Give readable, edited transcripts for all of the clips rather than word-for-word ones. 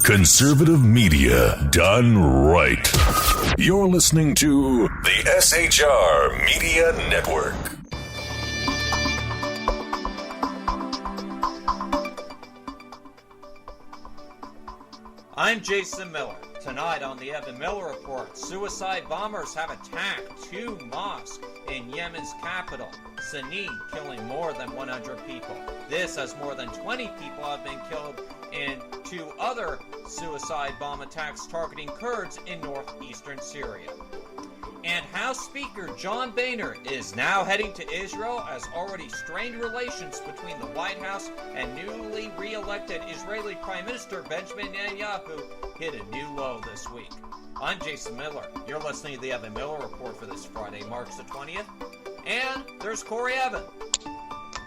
Conservative media done right. You're listening to the SHR Media Network. I'm Jason Miller. Tonight on the Evan Miller Report, suicide bombers have attacked two mosques in Yemen's capital, Sana'a, killing more than 100 people. This as more than 20 people have been killed in two other suicide bomb attacks targeting Kurds in northeastern Syria. And House Speaker John Boehner is now heading to Israel as already strained relations between the White House and newly re-elected Israeli Prime Minister Benjamin Netanyahu hit a new low this week. I'm Jason Miller. You're listening to the Evan Miller Report for this Friday, March the 20th. And there's Corey Evan.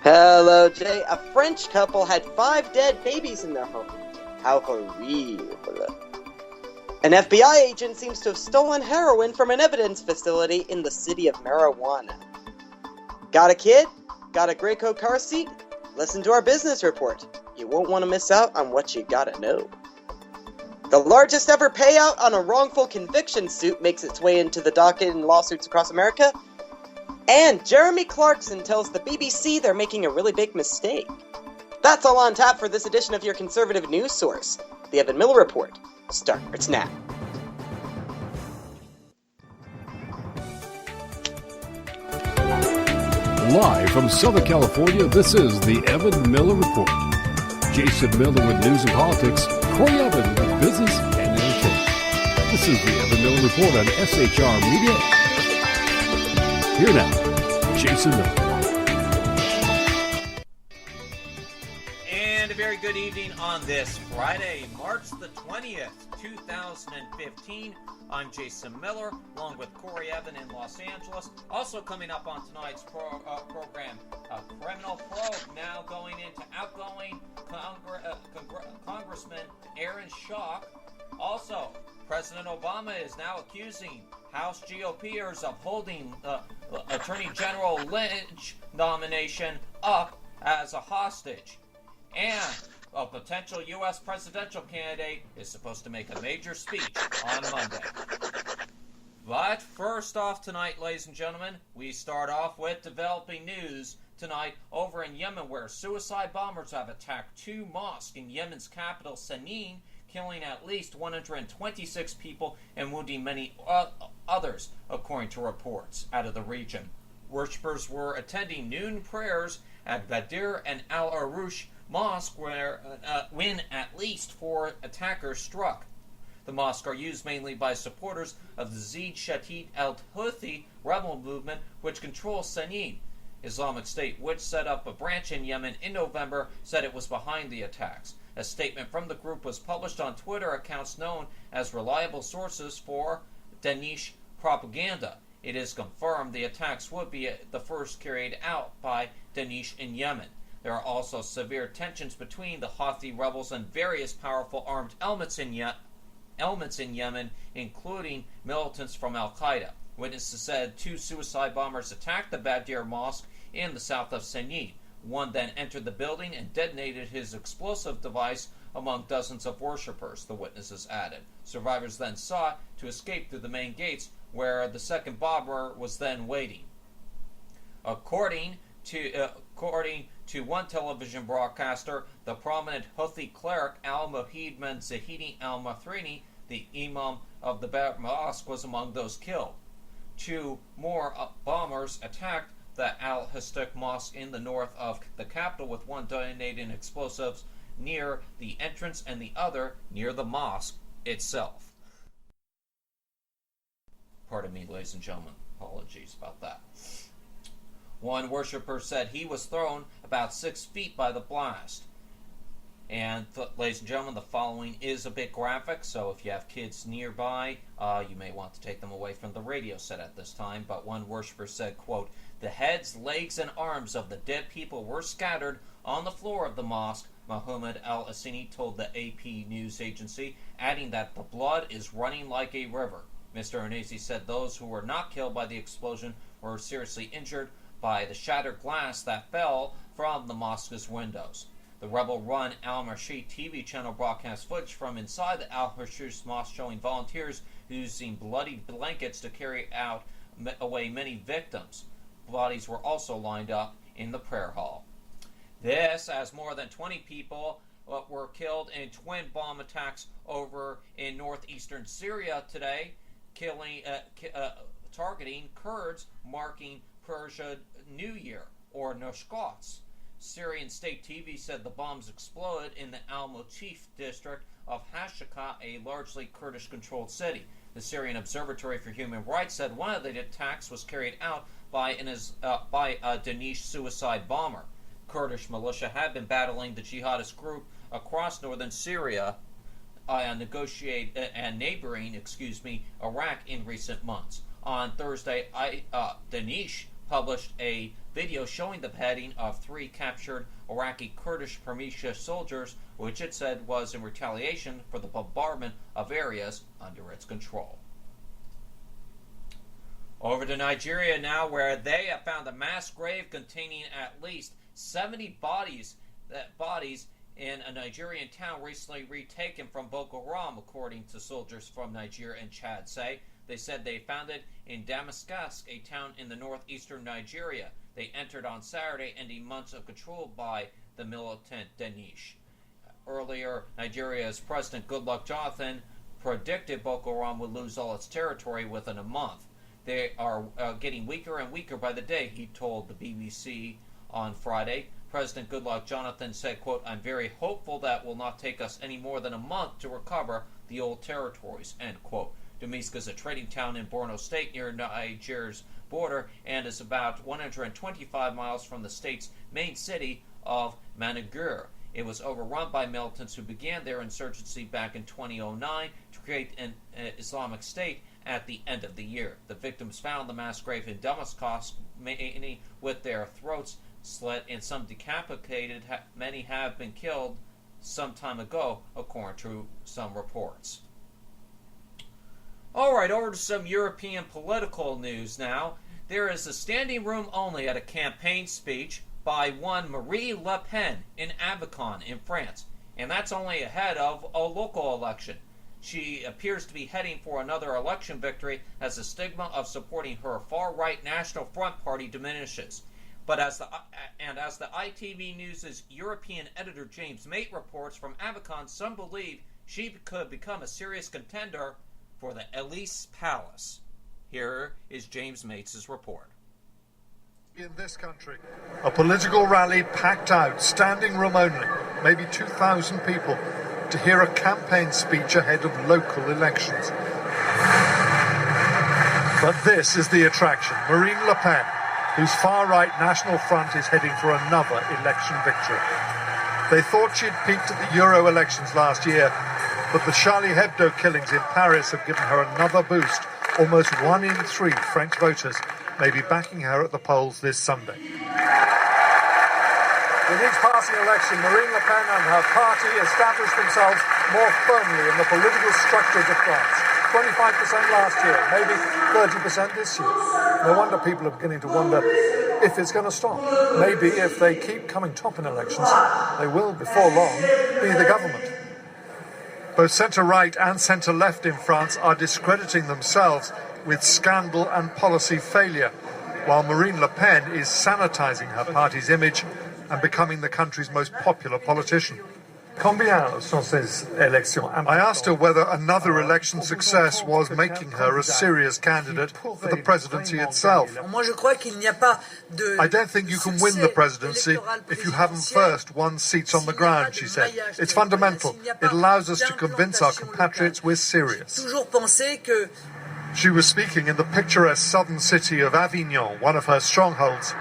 Hello, Jay. A French couple had 5 dead babies in their home. How horrible. An FBI agent seems to have stolen heroin from an evidence facility in the city of marijuana. Got a kid? Got a Graco car seat? Listen to our business report. You won't want to miss out on what you gotta know. The largest ever payout on a wrongful conviction suit makes its way into the docket in lawsuits across America. And Jeremy Clarkson tells the BBC they're making a really big mistake. That's all on tap for this edition of your conservative news source. The Evan Miller Report starts now. Live from Southern California, this is the Evan Miller Report. Jason Miller with news and politics, Corey Evan with business and entertainment. This is the Evan Miller Report on SHR Media. Here now, Jason Miller. And a very good evening on this Friday, March the 20th, 2015. I'm Jason Miller, along with Corey Evan in Los Angeles. Also coming up on tonight's program, a criminal probe now going into outgoing Congressman Aaron Schock. Also, President Obama is now accusing House GOPers of holding Attorney General Lynch nomination up as a hostage. And a potential U.S. presidential candidate is supposed to make a major speech on Monday. But first off tonight, ladies and gentlemen, we start off with developing news tonight over in Yemen, where suicide bombers have attacked two mosques in Yemen's capital, Sana'a, killing at least 126 people and wounding many others, according to reports out of the region. Worshippers were attending noon prayers at Badir and Al Arush Mosque, when at least 4 attackers struck. The mosques are used mainly by supporters of the Zayd Shatid al-Houthi rebel movement, which controls Sana'a. Islamic State, which set up a branch in Yemen in November, said it was behind the attacks. A statement from the group was published on Twitter accounts known as reliable sources for Danish propaganda. It is confirmed the attacks would be the first carried out by Danish in Yemen. There are also severe tensions between the Houthi rebels and various powerful armed elements in Yemen, including militants from Al-Qaeda. Witnesses said 2 suicide bombers attacked the Badir Mosque in the south of Sana'a. One then entered the building and detonated his explosive device among dozens of worshippers, the witnesses added. Survivors then sought to escape through the main gates, where the second bomber was then waiting. According to one television broadcaster, the prominent Houthi cleric Al-Muhid bin Zahidi al-Mathrini, the imam of the mosque, was among those killed. 2 more bombers attacked the Al-Hustak Mosque in the north of the capital, with one detonating explosives near the entrance and the other near the mosque itself. Pardon me, ladies and gentlemen. Apologies about that. One worshipper said he was thrown about 6 feet by the blast. And, ladies and gentlemen, the following is a bit graphic, so if you have kids nearby, you may want to take them away from the radio set at this time. But one worshiper said, quote, "The heads, legs, and arms of the dead people were scattered on the floor of the mosque," Mohammed Al-Asini told the AP news agency, adding that the blood is running like a river. Mr. Onesi said those who were not killed by the explosion were seriously injured by the shattered glass that fell from the mosque's windows. The rebel-run Al-Marshi TV channel broadcast footage from inside the Al-Hashush mosque showing volunteers using bloody blankets to carry away many victims. Bodies were also lined up in the prayer hall. This, as more than 20 people were killed in twin bomb attacks over in northeastern Syria today, targeting Kurds marking Persia New Year, or Nowruz. Syrian state TV said the bombs exploded in the Al-Motif district of Hashaka, a largely Kurdish-controlled city. The Syrian Observatory for Human Rights said one of the attacks was carried out by a Daesh suicide bomber. Kurdish militia had been battling the jihadist group across northern Syria and neighboring Iraq in recent months. On Thursday, Daesh published a video showing the beheading of 3 captured Iraqi Kurdish Peshmerga soldiers, which it said was in retaliation for the bombardment of areas under its control. Over to Nigeria now, where they have found a mass grave containing at least 70 bodies in a Nigerian town recently retaken from Boko Haram, according to soldiers from Niger and Chad say. They said they found it in Damascus, a town in the northeastern Nigeria. They entered on Saturday, ending months of control by the militant Daesh. Earlier, Nigeria's President Goodluck Jonathan predicted Boko Haram would lose all its territory within a month. They are getting weaker and weaker by the day, he told the BBC on Friday. President Goodluck Jonathan said, quote, "I'm very hopeful that will not take us any more than a month to recover the old territories," end quote. Damiska is a trading town in Borno State near Niger's border and is about 125 miles from the state's main city of Maiduguri. It was overrun by militants who began their insurgency back in 2009 to create an Islamic State at the end of the year. The victims found the mass grave in Damascus, many with their throats slit and some decapitated. Many have been killed some time ago, according to some reports. Alright, over to some European political news now. There is a standing room only at a campaign speech by one Marine Le Pen in Avicon in France, and that's only ahead of a local election. She appears to be heading for another election victory as the stigma of supporting her far-right National Front party diminishes. But as the ITV News' European editor James Mate reports from Avicon, some believe she could become a serious contender for the Elysee Palace. Here is James Mates' report. In this country, a political rally packed out, standing room only, maybe 2,000 people, to hear a campaign speech ahead of local elections. But this is the attraction, Marine Le Pen, whose far-right National Front is heading for another election victory. They thought she'd peaked at the Euro elections last year, but the Charlie Hebdo killings in Paris have given her another boost. Almost 1 in 3 French voters may be backing her at the polls this Sunday. With each passing election, Marine Le Pen and her party established themselves more firmly in the political structures of France. 25% last year, maybe 30% this year. No wonder people are beginning to wonder if it's going to stop. Maybe if they keep coming top in elections, they will, before long, be the government. Both centre-right and centre-left in France are discrediting themselves with scandal and policy failure, while Marine Le Pen is sanitising her party's image and becoming the country's most popular politician. I asked her whether another election success was making her a serious candidate for the presidency itself. I don't think you can win the presidency if you haven't first won seats on the ground, she said. It's fundamental. It allows us to convince our compatriots we're serious. She was speaking in the picturesque southern city of Avignon, one of her strongholds,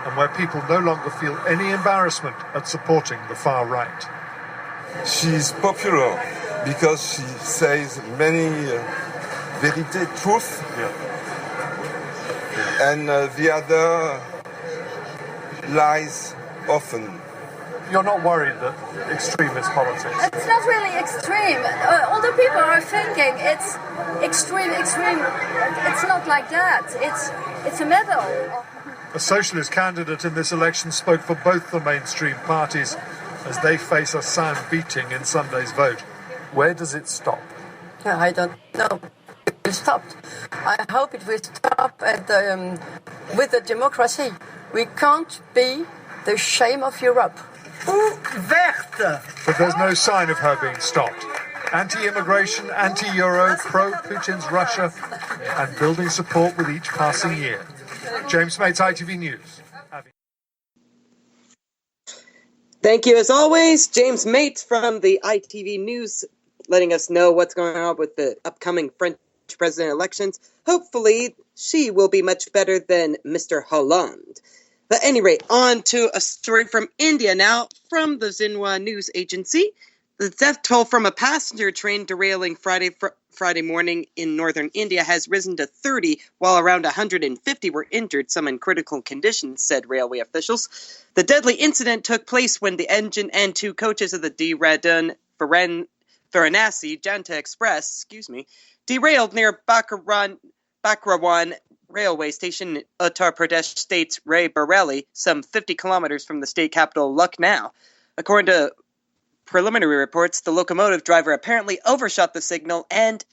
and where people no longer feel any embarrassment at supporting the far right. She's popular because she says many truth, and the other lies often. You're not worried that extremist politics? It's not really extreme. Older people are thinking it's extreme. It's not like that. It's a middle. A socialist candidate in this election spoke for both the mainstream parties as they face a sound beating in Sunday's vote. Where does it stop? I don't know. It will stop. I hope it will stop with the democracy. We can't be the shame of Europe. But there's no sign of her being stopped. Anti-immigration, anti-Euro, pro-Putin's Russia, and building support with each passing year. James Mates, ITV News. Thank you, as always, James Mates from the ITV News, letting us know what's going on with the upcoming French president elections. Hopefully, she will be much better than Mr. Hollande. But at any rate, on to a story from India now, from the Xinhua News Agency. The death toll from a passenger train derailing Friday morning in northern India has risen to 30, while around 150 were injured, some in critical condition, said railway officials. The deadly incident took place when the engine and two coaches of the Dehradun Varanasi Janta Express, derailed near Bakrawan railway station in Uttar Pradesh state's Ray Bareli, some 50 kilometers from the state capital Lucknow. According to preliminary reports, the locomotive driver apparently overshot the signal and,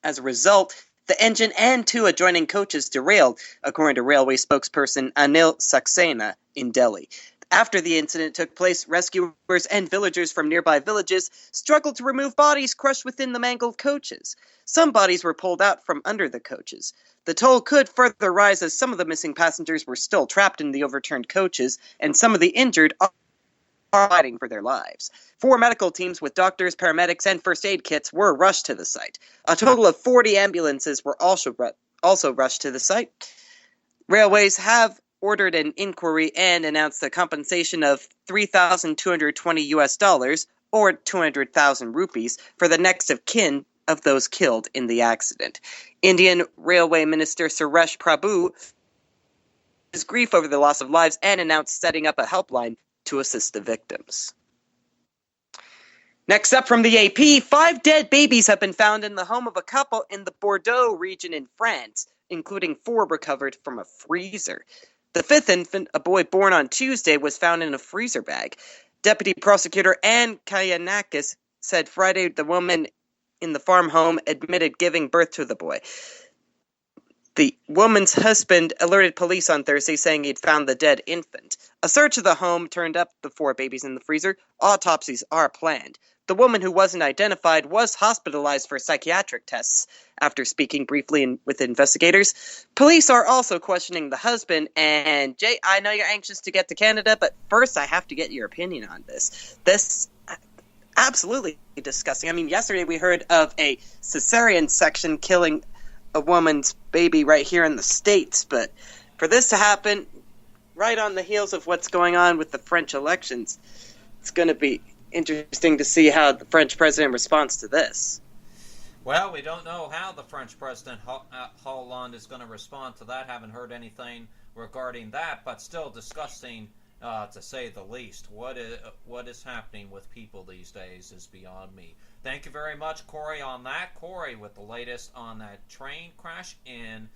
as a result, the engine and two adjoining coaches derailed, according to railway spokesperson Anil Saxena in Delhi. After the incident took place, rescuers and villagers from nearby villages struggled to remove bodies crushed within the mangled coaches. Some bodies were pulled out from under the coaches. The toll could further rise as some of the missing passengers were still trapped in the overturned coaches, and some of the injured are fighting for their lives. 4 medical teams with doctors, paramedics, and first aid kits were rushed to the site. A total of 40 ambulances were also rushed to the site. Railways have ordered an inquiry and announced the compensation of $3,220 or 200,000 rupees for the next of kin of those killed in the accident. Indian Railway Minister Suresh Prabhu his grief over the loss of lives and announced setting up a helpline to assist the victims. Next up from the AP, 5 dead babies have been found in the home of a couple in the Bordeaux region in France, including 4 recovered from a freezer. The 5th infant, a boy born on Tuesday, was found in a freezer bag. Deputy Prosecutor Anne Kayanakis said Friday the woman in the farm home admitted giving birth to the boy. The woman's husband alerted police on Thursday, saying he'd found the dead infant. A search of the home turned up the 4 babies in the freezer. Autopsies are planned. The woman, who wasn't identified, was hospitalized for psychiatric tests after speaking briefly with investigators. Police are also questioning the husband. And Jay, I know you're anxious to get to Canada, but first I have to get your opinion on this. This absolutely disgusting. I mean, yesterday we heard of a cesarean section killing a woman's baby right here in the States, but for this to happen right on the heels of what's going on with the French elections, it's going to be interesting to see how the French president responds to this. Well, we don't know how the French president Hollande is going to respond to that. Haven't heard anything regarding that, but still disgusting to say the least. What is happening with people these days is beyond me. Thank you very much, Corey, on that. Corey with the latest on that train crash in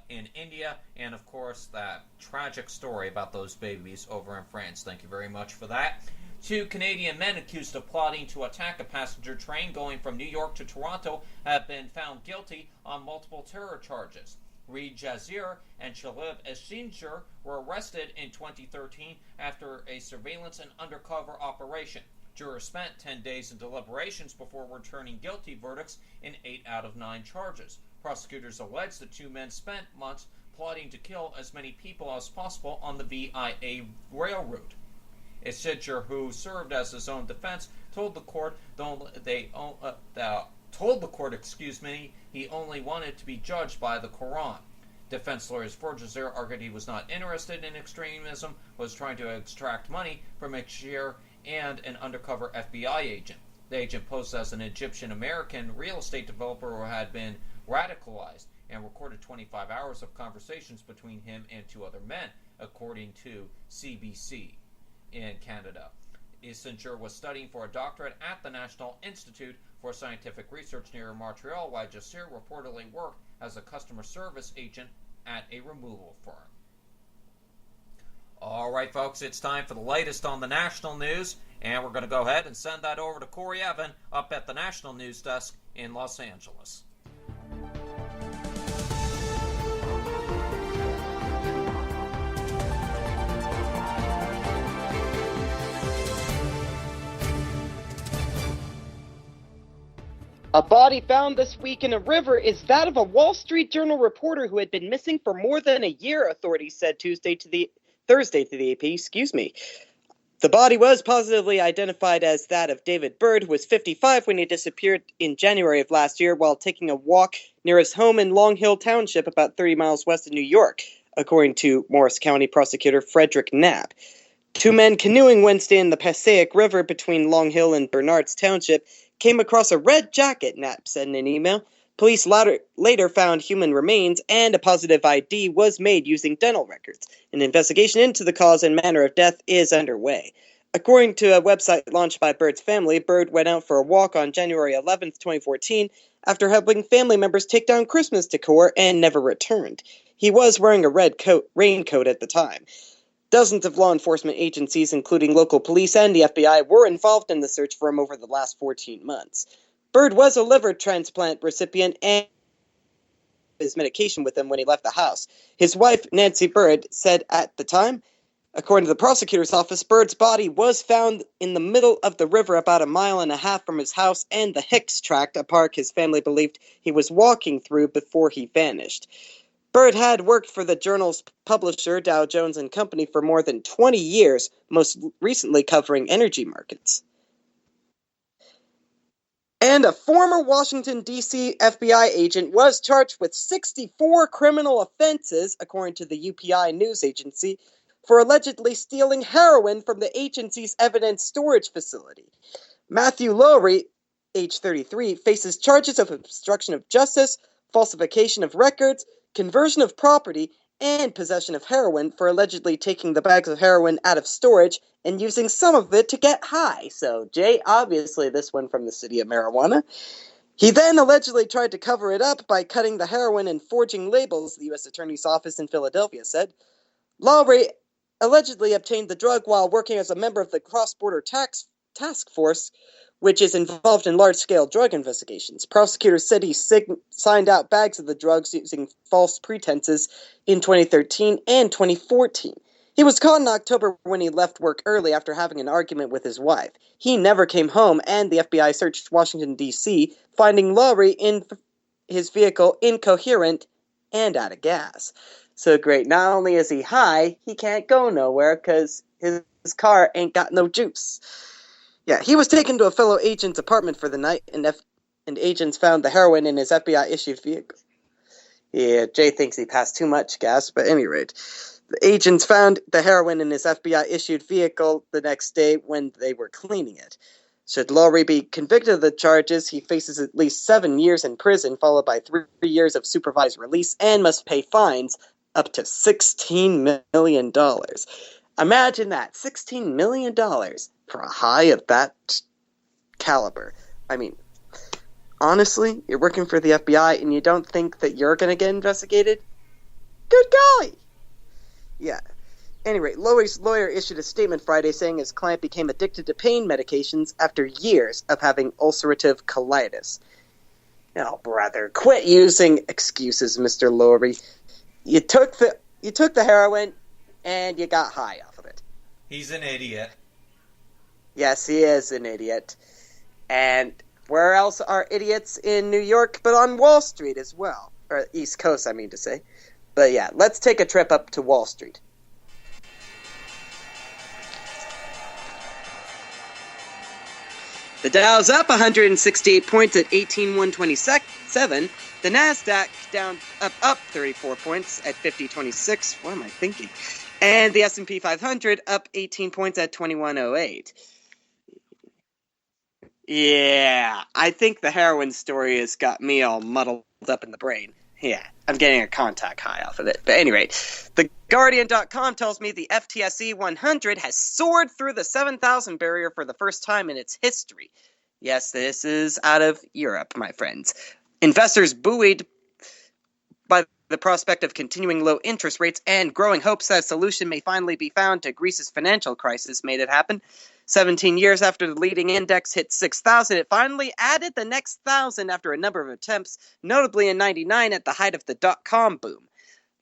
India, and of course that tragic story about those babies over in France. Thank you very much for that. 2 Canadian men accused of plotting to attack a passenger train going from New York to Toronto have been found guilty on multiple terror charges. Reed Jazir and Shalib Eshinger were arrested in 2013 after a surveillance and undercover operation. Jurors spent 10 days in deliberations before returning guilty verdicts in 8 out of 9 charges. Prosecutors allege the 2 men spent months plotting to kill as many people as possible on the VIA railroad. Eshinger, who served as his own defense, told the court he only wanted to be judged by the Quran. Defense lawyers for Jazir argued he was not interested in extremism, was trying to extract money from Eshinger and an undercover FBI agent. The agent posed as an Egyptian-American real estate developer who had been radicalized and recorded 25 hours of conversations between him and 2 other men, according to CBC in Canada. Eshinger was studying for a doctorate at the National Institute for Scientific Research near Montreal, while Jazir reportedly worked as a customer service agent at a removal firm. All right, folks, it's time for the latest on the national news, and we're going to go ahead and send that over to Corey Evan up at the National News Desk in Los Angeles. A body found this week in a river is that of a Wall Street Journal reporter who had been missing for more than a year, authorities said Thursday to the AP. The body was positively identified as that of David Byrd, who was 55 when he disappeared in January of last year while taking a walk near his home in Long Hill Township, about 30 miles west of New York, according to Morris County prosecutor Frederick Knapp. Two men canoeing Wednesday in the Passaic River between Long Hill and Bernards Township came across a red jacket, Knapp said in an email. Police later found human remains, and a positive ID was made using dental records. An investigation into the cause and manner of death is underway. According to a website launched by Byrd's family, Byrd went out for a walk on January 11, 2014, after helping family members take down Christmas decor and never returned. He was wearing a red raincoat at the time. Dozens of law enforcement agencies, including local police and the FBI, were involved in the search for him over the last 14 months. Byrd was a liver transplant recipient and his medication with him when he left the house. His wife, Nancy Byrd, said at the time, according to the prosecutor's office, Byrd's body was found in the middle of the river about a mile and a half from his house and the Hicks Tract, a park his family believed he was walking through before he vanished. Byrd had worked for the Journal's publisher, Dow Jones & Company, for more than 20 years, most recently covering energy markets. And a former Washington, D.C. FBI agent was charged with 64 criminal offenses, according to the UPI news agency, for allegedly stealing heroin from the agency's evidence storage facility. Matthew Lowry, age 33, faces charges of obstruction of justice, falsification of records, conversion of property, and possession of heroin for allegedly taking the bags of heroin out of storage and using some of it to get high. So, Jay, obviously this one from the city of marijuana. He then allegedly tried to cover it up by cutting the heroin and forging labels, the U.S. Attorney's Office in Philadelphia said. Lowry allegedly obtained the drug while working as a member of the Cross-Border Task Force, which is involved in large-scale drug investigations. Prosecutors said he signed out bags of the drugs using false pretenses in 2013 and 2014. He was caught in October when he left work early after having an argument with his wife. He never came home, and the FBI searched Washington, D.C., finding Lowry in his vehicle incoherent and out of gas. So great, not only is he high, he can't go nowhere because his car ain't got no juice. Yeah, he was taken to a fellow agent's apartment for the night, and agents found the heroin in his FBI-issued vehicle. Yeah, Jay thinks he passed too much gas, but at any rate, the agents found the heroin in his FBI-issued vehicle the next day when they were cleaning it. Should Lowry be convicted of the charges, he faces at least 7 years in prison, followed by 3 years of supervised release, and must pay fines up to $16 million. Imagine that, $16 million for a high of that caliber. I mean, honestly, you're working for the FBI and you don't think that you're going to get investigated? Good golly! Yeah. Anyway, Lowry's lawyer issued a statement Friday saying his client became addicted to pain medications after years of having ulcerative colitis. Oh, brother, quit using excuses, Mr. Lowry. You took the heroin and you got high off of it. He's an idiot. Yes, he is an idiot. And where else are idiots in New York but on Wall Street as well? Or East Coast, I mean to say. But yeah, let's take a trip up to Wall Street. The Dow's up 168 points at 18,127. The Nasdaq up 34 points at 50.26. What am I thinking? And the S&P 500 up 18 points at 21.08. Yeah, I think the heroin story has got me all muddled up in the brain. Yeah, I'm getting a contact high off of it. But at any rate, TheGuardian.com tells me the FTSE 100 has soared through the 7,000 barrier for the first time in its history. Yes, this is out of Europe, my friends. Investors buoyed by the prospect of continuing low interest rates and growing hopes that a solution may finally be found to Greece's financial crisis made it happen. 17 years after the leading index hit 6,000, it finally added the next 1,000 after a number of attempts, notably in 99 at the height of the dot-com boom.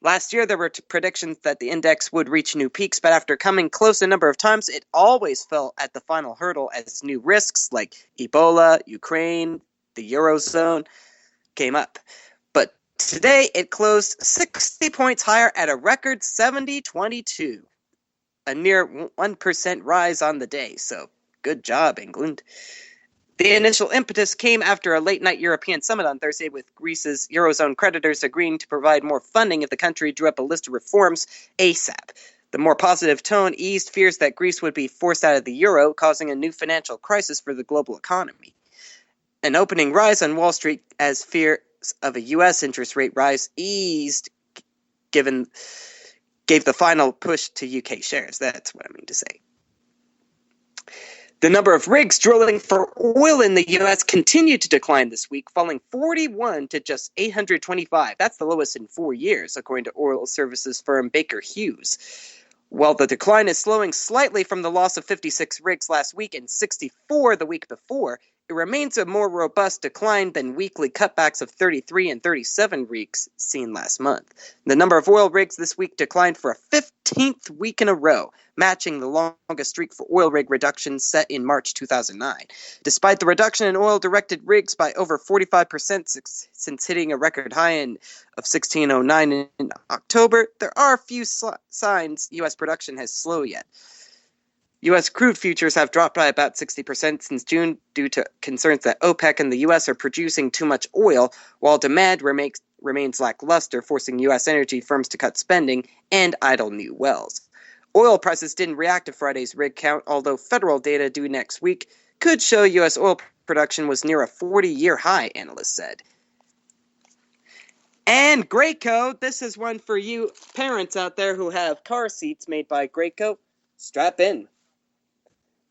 Last year, there were predictions that the index would reach new peaks, but after coming close a number of times, it always fell at the final hurdle as new risks like Ebola, Ukraine, the Eurozone came up. But today, it closed 60 points higher at a record 70.22, a near 1% rise on the day, so good job, England. The initial impetus came after a late-night European summit on Thursday, with Greece's Eurozone creditors agreeing to provide more funding if the country drew up a list of reforms ASAP. The more positive tone eased fears that Greece would be forced out of the euro, causing a new financial crisis for the global economy. An opening rise on Wall Street as fears of a U.S. interest rate rise eased, gave the final push to UK shares. That's what I mean to say. The number of rigs drilling for oil in the U.S. continued to decline this week, falling 41 to just 825. That's the lowest in 4 years, according to oil services firm Baker Hughes. While the decline is slowing slightly from the loss of 56 rigs last week and 64 the week before, it remains a more robust decline than weekly cutbacks of 33 and 37 rigs seen last month. The number of oil rigs this week declined for a 15th week in a row, matching the longest streak for oil rig reductions set in March 2009. Despite the reduction in oil-directed rigs by over 45% since hitting a record high of 1609 in October, there are few signs U.S. production has slowed yet. U.S. crude futures have dropped by about 60% since June due to concerns that OPEC and the U.S. are producing too much oil, while demand remains lackluster, forcing U.S. energy firms to cut spending and idle new wells. Oil prices didn't react to Friday's rig count, although federal data due next week could show U.S. oil production was near a 40-year high, analysts said. And Graco, this is one for you parents out there who have car seats made by Graco. Strap in.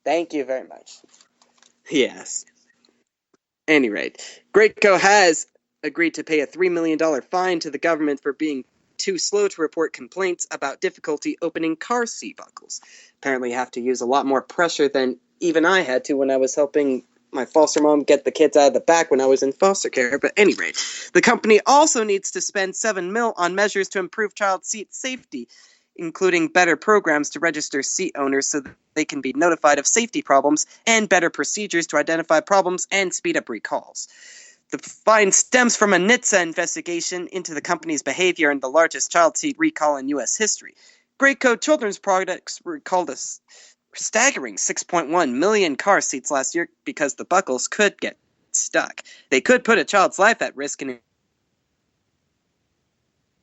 Thank you very much. Yes. At any rate, Graco has agreed to pay a $3 million fine to the government for being too slow to report complaints about difficulty opening car seat buckles. Apparently have to use a lot more pressure than even I had to when I was helping my foster mom get the kids out of the back when I was in foster care. But at any rate, the company also needs to spend $7 million on measures to improve child seat safety, including better programs to register seat owners so that they can be notified of safety problems and better procedures to identify problems and speed up recalls. The fine stems from a NHTSA investigation into the company's behavior in the largest child seat recall in U.S. history. Graco Children's Products recalled a staggering 6.1 million car seats last year because the buckles could get stuck. They could put a child's life at risk, and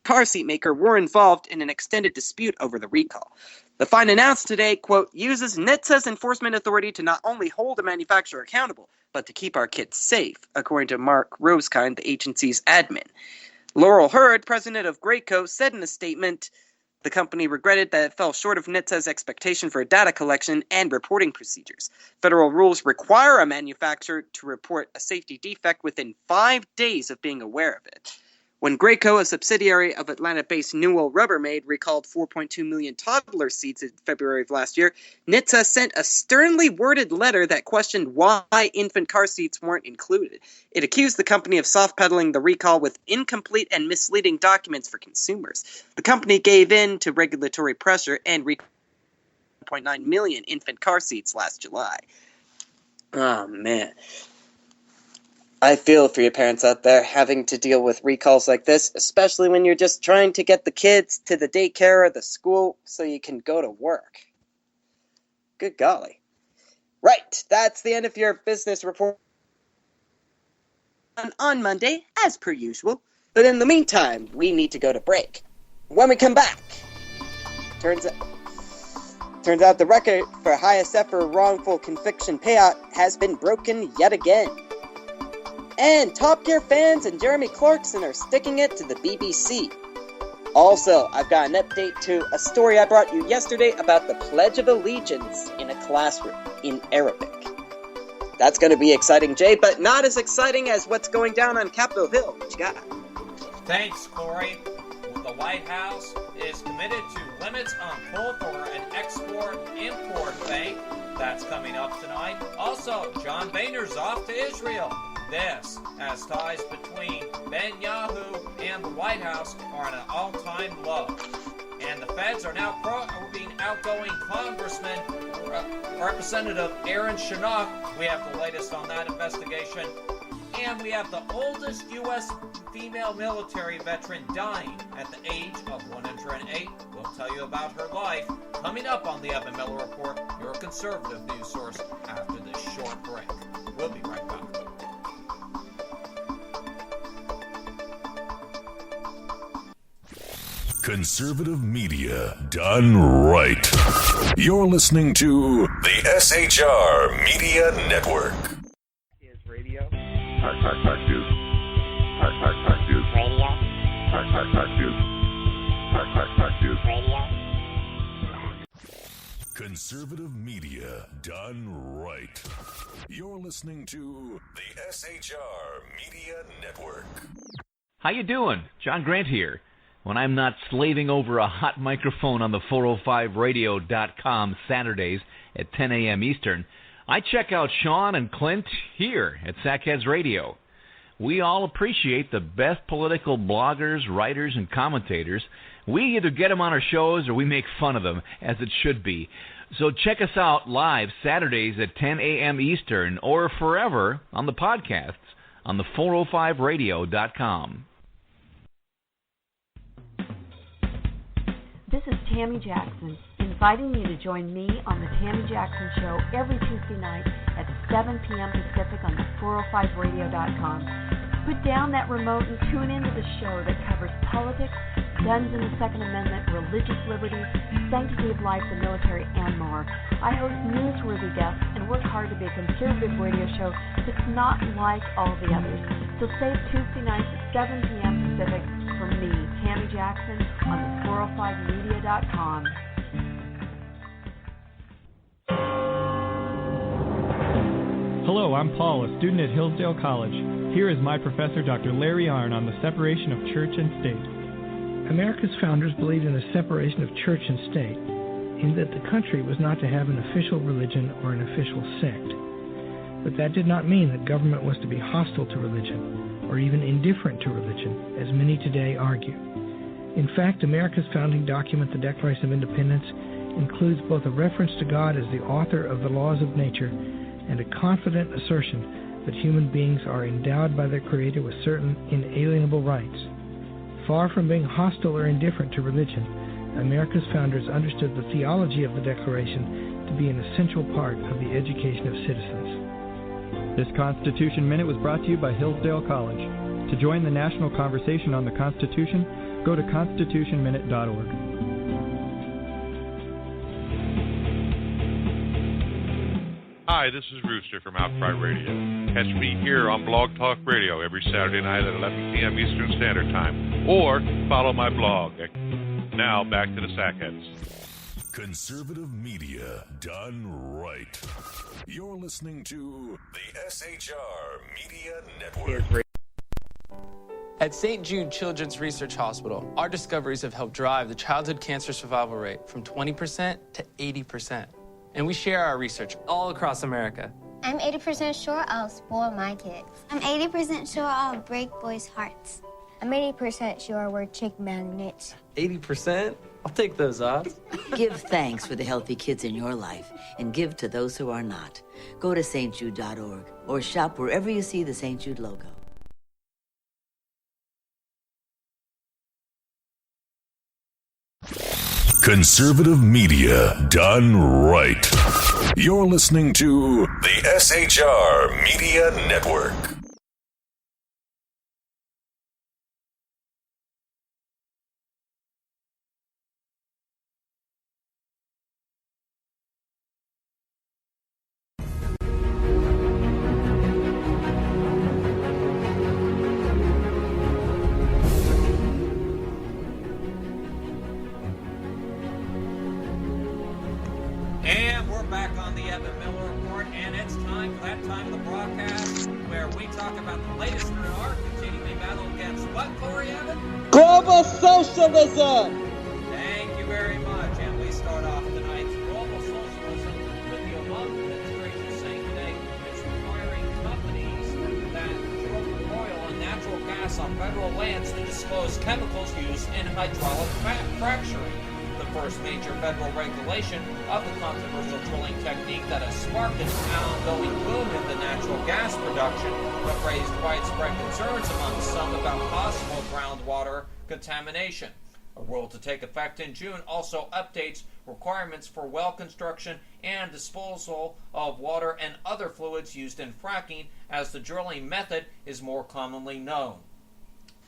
car seat maker were involved in an extended dispute over the recall. The fine announced today, quote, uses NHTSA's enforcement authority to not only hold a manufacturer accountable, but to keep our kids safe, according to Mark Rosekind, the agency's admin. Laurel Hurd, president of Graco, said in a statement the company regretted that it fell short of NHTSA's expectation for data collection and reporting procedures. Federal rules require a manufacturer to report a safety defect within 5 days of being aware of it. When Graco, a subsidiary of Atlanta-based Newell Rubbermaid, recalled 4.2 million toddler seats in February of last year, NHTSA sent a sternly worded letter that questioned why infant car seats weren't included. It accused the company of soft-pedaling the recall with incomplete and misleading documents for consumers. The company gave in to regulatory pressure and recalled 1.9 million infant car seats last July. Oh, man. I feel for you parents out there having to deal with recalls like this, especially when you're just trying to get the kids to the daycare or the school so you can go to work. Good golly. Right, that's the end of your business report on Monday, as per usual. But in the meantime, we need to go to break. When we come back, turns out the record for highest ever wrongful conviction payout has been broken yet again. And Top Gear fans and Jeremy Clarkson are sticking it to the BBC. Also, I've got an update to a story I brought you yesterday about the Pledge of Allegiance in a classroom in Arabic. That's going to be exciting, Jay, but not as exciting as what's going down on Capitol Hill. What you got? Thanks, Corey. White House is committed to limits on coal for an export-import bank. That's coming up tonight. Also, John Boehner's off to Israel. This, as ties between Netanyahu and the White House are at an all-time low. And the feds are now probing outgoing Congressman Representative Aaron Shanok. We have the latest on that investigation. And we have the oldest U.S. female military veteran dying at the age of 108. We'll tell you about her life coming up on the Evan Miller Report, your conservative news source, after this short break. We'll be right back. Conservative media done right. You're listening to the SHR Media Network. Is radio. Fact news. Fact news. Radio. Fact news. Fact news. Radio. Conservative media done right. You're listening to the SHR Media Network. How you doing? John Grant here. When I'm not slaving over a hot microphone on the 405radio.com Saturdays at 10 a.m. Eastern, I check out Sean and Clint here at Sackheads Radio. We all appreciate the best political bloggers, writers, and commentators. We either get them on our shows or we make fun of them, as it should be. So check us out live Saturdays at 10 a.m. Eastern or forever on the podcasts on the 405radio.com. This is Tammy Jackson, inviting you to join me on the Tammy Jackson Show every Tuesday night at 7 p.m. Pacific on the 405radio.com. Put down that remote and tune into the show that covers politics, guns and the Second Amendment, religious liberties, sanctity of life, the military, and more. I host newsworthy guests and work hard to be a conservative radio show that's not like all the others. So save Tuesday nights at 7 p.m. Pacific for me, Tammy Jackson, on the 405media.com. Hello, I'm Paul, a student at Hillsdale College. Here is my professor, Dr. Larry Arnn, on the separation of church and state. America's founders believed in the separation of church and state, in that the country was not to have an official religion or an official sect. But that did not mean that government was to be hostile to religion, or even indifferent to religion, as many today argue. In fact, America's founding document, the Declaration of Independence, includes both a reference to God as the author of the laws of nature and a confident assertion that human beings are endowed by their Creator with certain inalienable rights. Far from being hostile or indifferent to religion, America's founders understood the theology of the Declaration to be an essential part of the education of citizens. This Constitution Minute was brought to you by Hillsdale College. To join the national conversation on the Constitution, go to constitutionminute.org. Hi, this is Rooster from Outcry Radio. Catch me here on Blog Talk Radio every Saturday night at 11 p.m. Eastern Standard Time, or follow my blog. Now, back to the Sackheads. Conservative media done right. You're listening to the SHR Media Network. At St. Jude Children's Research Hospital, our discoveries have helped drive the childhood cancer survival rate from 20% to 80%. And we share our research all across America. I'm 80% sure I'll spoil my kids. I'm 80% sure I'll break boys' hearts. I'm 80% sure we're chick magnets. 80%? I'll take those odds. Give thanks for the healthy kids in your life and give to those who are not. Go to stjude.org or shop wherever you see the St. Jude logo. Conservative media done right. You're listening to the SHR Media Network. And we're back on the Evan Miller Report, and it's time for that time of the broadcast where we talk about the latest in our continuing battle against what, Corey Evan? Global socialism! Thank you very much. And we start off tonight's global socialism with the Obama administration saying today it's requiring companies that drill oil and natural gas on federal lands to disclose chemicals used in hydraulic fracturing. The first major federal regulation of the controversial drilling technique that has sparked an ongoing boom in the natural gas production, but raised widespread concerns among some about possible groundwater contamination. A rule to take effect in June also updates requirements for well construction and disposal of water and other fluids used in fracking as the drilling method is more commonly known.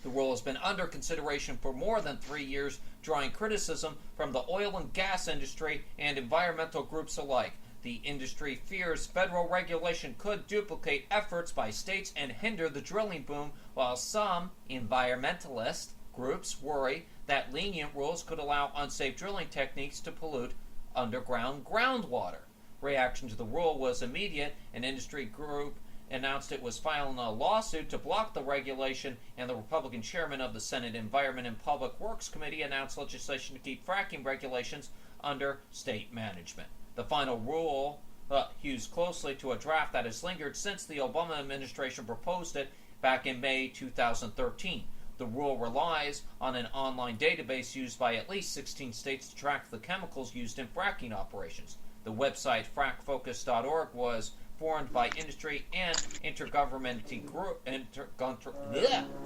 The rule has been under consideration for more than 3 years, drawing criticism from the oil and gas industry and environmental groups alike. The industry fears federal regulation could duplicate efforts by states and hinder the drilling boom, while some environmentalist groups worry that lenient rules could allow unsafe drilling techniques to pollute underground groundwater. Reaction to the rule was immediate. An industry group announced it was filing a lawsuit to block the regulation, and the Republican chairman of the Senate Environment and Public Works Committee announced legislation to keep fracking regulations under state management. The final rule hews closely to a draft that has lingered since the Obama administration proposed it back in May 2013. The rule relies on an online database used by at least 16 states to track the chemicals used in fracking operations. The website frackfocus.org was formed by industry and intergovernmental group.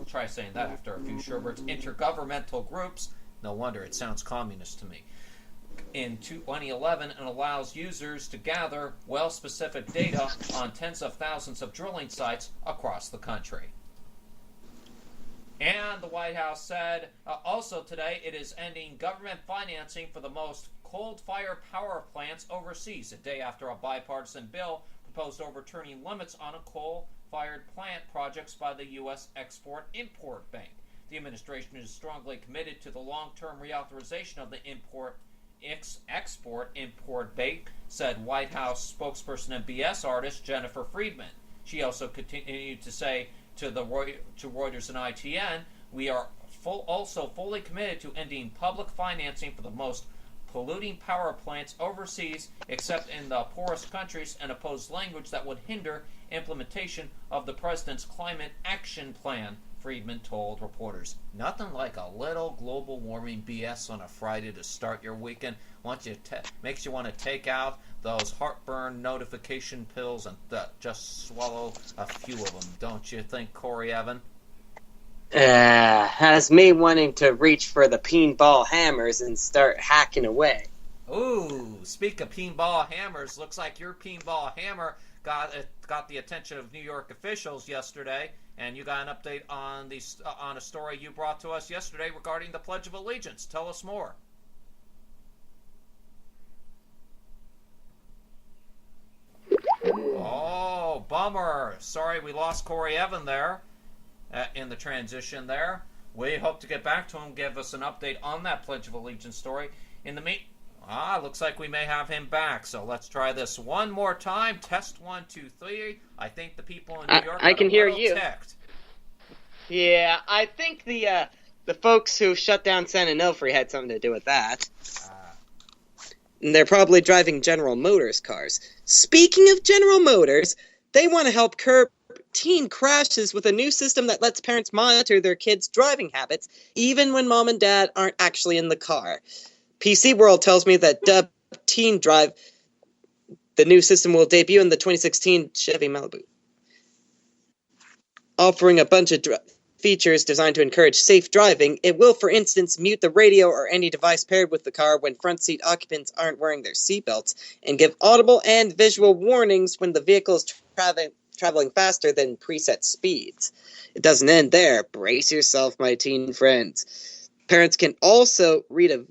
Try saying that after a few sherbets. Intergovernmental groups. No wonder it sounds communist to me. In 2011, and allows users to gather well-specific data on tens of thousands of drilling sites across the country. And the White House said also today it is ending government financing for the most coal-fired power plants overseas, a day after a bipartisan bill proposed overturning limits on coal-fired plant projects by the U.S. Export-Import Bank. The administration is strongly committed to the long-term reauthorization of the Export-Import Bank, said White House spokesperson and BS artist Jennifer Friedman. She also continued to say to Reuters and ITN, we are also fully committed to ending public financing for the most polluting power plants overseas, except in the poorest countries, and oppose language that would hinder implementation of the president's climate action plan, Friedman told reporters. Nothing like a little global warming BS on a Friday to start your weekend. Makes you want to take out those heartburn notification pills and just swallow a few of them, don't you think, Corey Evan? Has me wanting to reach for the pinball hammers and start hacking away. Ooh, speak of pinball hammers, looks like your pinball hammer got the attention of New York officials yesterday, and you got an update on a story you brought to us yesterday regarding the Pledge of Allegiance. Tell us more. Oh, bummer. Sorry we lost Corey Evan there in the transition there. We hope to get back to him, give us an update on that Pledge of Allegiance story. In the looks like we may have him back. So let's try this one more time. Test 1, 2, 3. I think the people in New York I can hear you. Ticked. Yeah, I think the folks who shut down San Onofre had something to do with that. And they're probably driving General Motors cars. Speaking of General Motors, they want to help curb teen crashes with a new system that lets parents monitor their kids' driving habits, even when mom and dad aren't actually in the car. PC World tells me that dubbed Teen Drive, the new system will debut in the 2016 Chevy Malibu, offering a bunch of features designed to encourage safe driving. It will, for instance, mute the radio or any device paired with the car when front seat occupants aren't wearing their seatbelts, and give audible and visual warnings when the vehicle is traveling faster than preset speeds. It doesn't end there. Brace yourself, my teen friends. Parents can also read a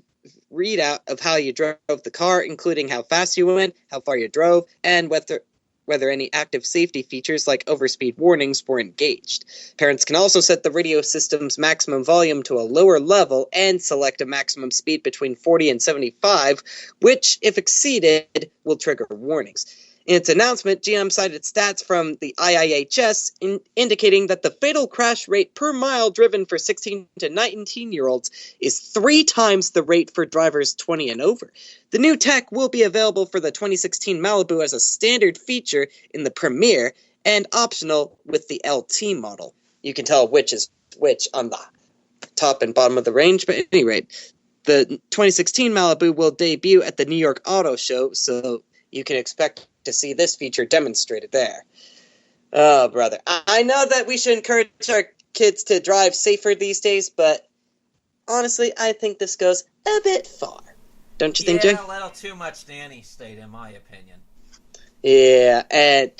readout of how you drove the car, including how fast you went, how far you drove, and whether any active safety features like overspeed warnings were engaged. Parents can also set the radio system's maximum volume to a lower level and select a maximum speed between 40 and 75, which, if exceeded, will trigger warnings. In its announcement, GM cited stats from the IIHS indicating that the fatal crash rate per mile driven for 16 to 19-year-olds is 3 times the rate for drivers 20 and over. The new tech will be available for the 2016 Malibu as a standard feature in the Premier and optional with the LT model. You can tell which is which on the top and bottom of the range, but at any rate, the 2016 Malibu will debut at the New York Auto Show, so you can expect to see this feature demonstrated there. Oh, brother. I know that we should encourage our kids to drive safer these days, but honestly, I think this goes a bit far. Don't you think, Jay? Yeah, a little too much nanny state, in my opinion. Yeah, and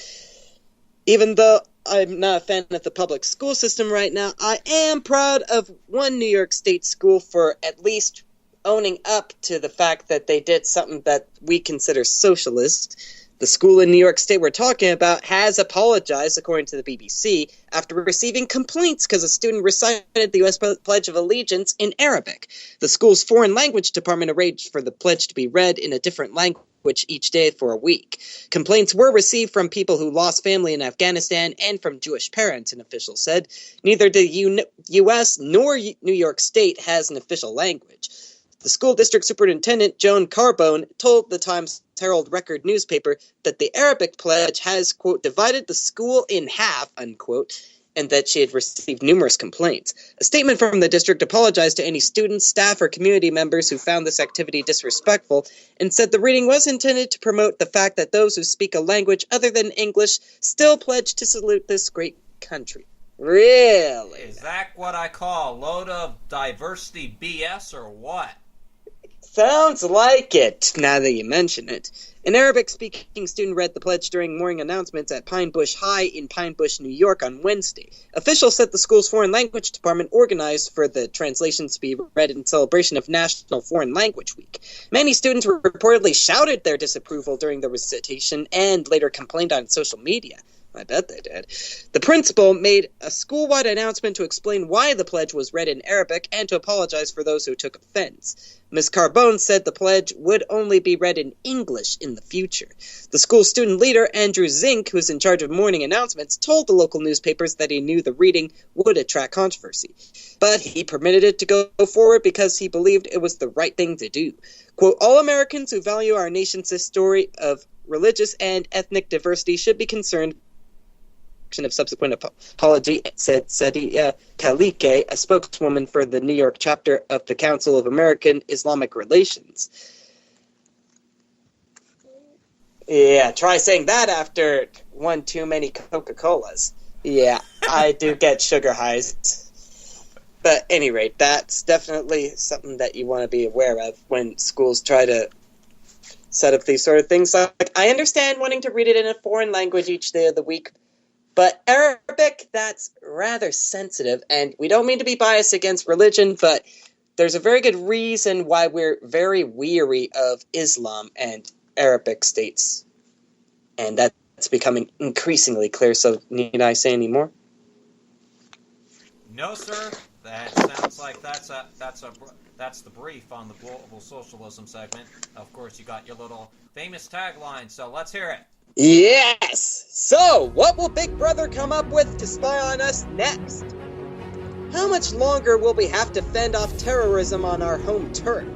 even though I'm not a fan of the public school system right now, I am proud of one New York State school for at least owning up to the fact that they did something that we consider socialist. The school in New York State we're talking about has apologized, according to the BBC, after receiving complaints because a student recited the U.S. Pledge of Allegiance in Arabic. The school's foreign language department arranged for the pledge to be read in a different language each day for a week. Complaints were received from people who lost family in Afghanistan and from Jewish parents, an official said. Neither the U.S. nor New York State has an official language. The school district superintendent, Joan Carbone, told the Times-Herald Record newspaper that the Arabic pledge has, quote, divided the school in half, unquote, and that she had received numerous complaints. A statement from the district apologized to any students, staff, or community members who found this activity disrespectful and said the reading was intended to promote the fact that those who speak a language other than English still pledge to salute this great country. Really? Is that what I call a load of diversity BS or what? Sounds like it, now that you mention it. An Arabic-speaking student read the pledge during morning announcements at Pine Bush High in Pine Bush, New York on Wednesday. Officials said the school's foreign language department organized for the translations to be read in celebration of National Foreign Language Week. Many students reportedly shouted their disapproval during the recitation and later complained on social media. I bet they did. The principal made a school-wide announcement to explain why the pledge was read in Arabic and to apologize for those who took offense. Ms. Carbone said the pledge would only be read in English in the future. The school student leader, Andrew Zink, who's in charge of morning announcements, told the local newspapers that he knew the reading would attract controversy. But he permitted it to go forward because he believed it was the right thing to do. Quote, all Americans who value our nation's story of religious and ethnic diversity should be concerned of subsequent apology, said Sadia Khalike, a spokeswoman for the New York chapter of the Council of American Islamic Relations. Yeah, try saying that after one too many Coca-Colas. Yeah, I do get sugar highs. But at any rate, that's definitely something that you want to be aware of when schools try to set up these sort of things. Like, I understand wanting to read it in a foreign language each day of the week, but Arabic, that's rather sensitive, and we don't mean to be biased against religion, but there's a very good reason why we're very weary of Islam and Arabic states. And that's becoming increasingly clear, so need I say any more? No, sir. That sounds like that's the brief on the Global Socialism segment. Of course, you got your little famous tagline, so let's hear it. Yes! So, what will Big Brother come up with to spy on us next? How much longer will we have to fend off terrorism on our home turf?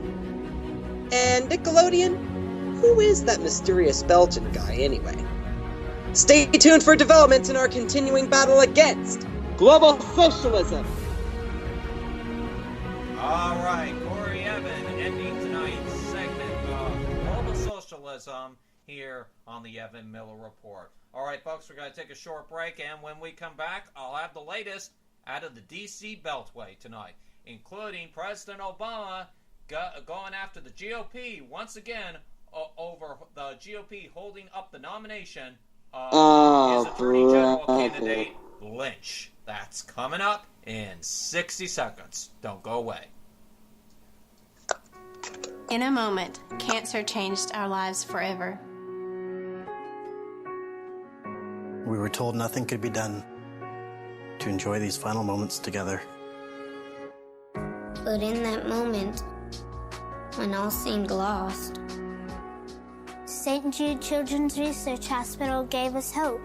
And Nickelodeon? Who is that mysterious Belgian guy, anyway? Stay tuned for developments in our continuing battle against global socialism. All right, Corey Evan ending tonight's segment of global socialism here on the Evan Miller Report. All right, folks, we're going to take a short break, and when we come back, I'll have the latest out of the D.C. Beltway tonight, including President Obama going after the GOP once again over the GOP holding up the nomination of his Attorney General candidate, Lynch. That's coming up in 60 seconds. Don't go away. In a moment, cancer changed our lives forever. We were told nothing could be done to enjoy these final moments together. But in that moment, when all seemed lost, St. Jude Children's Research Hospital gave us hope.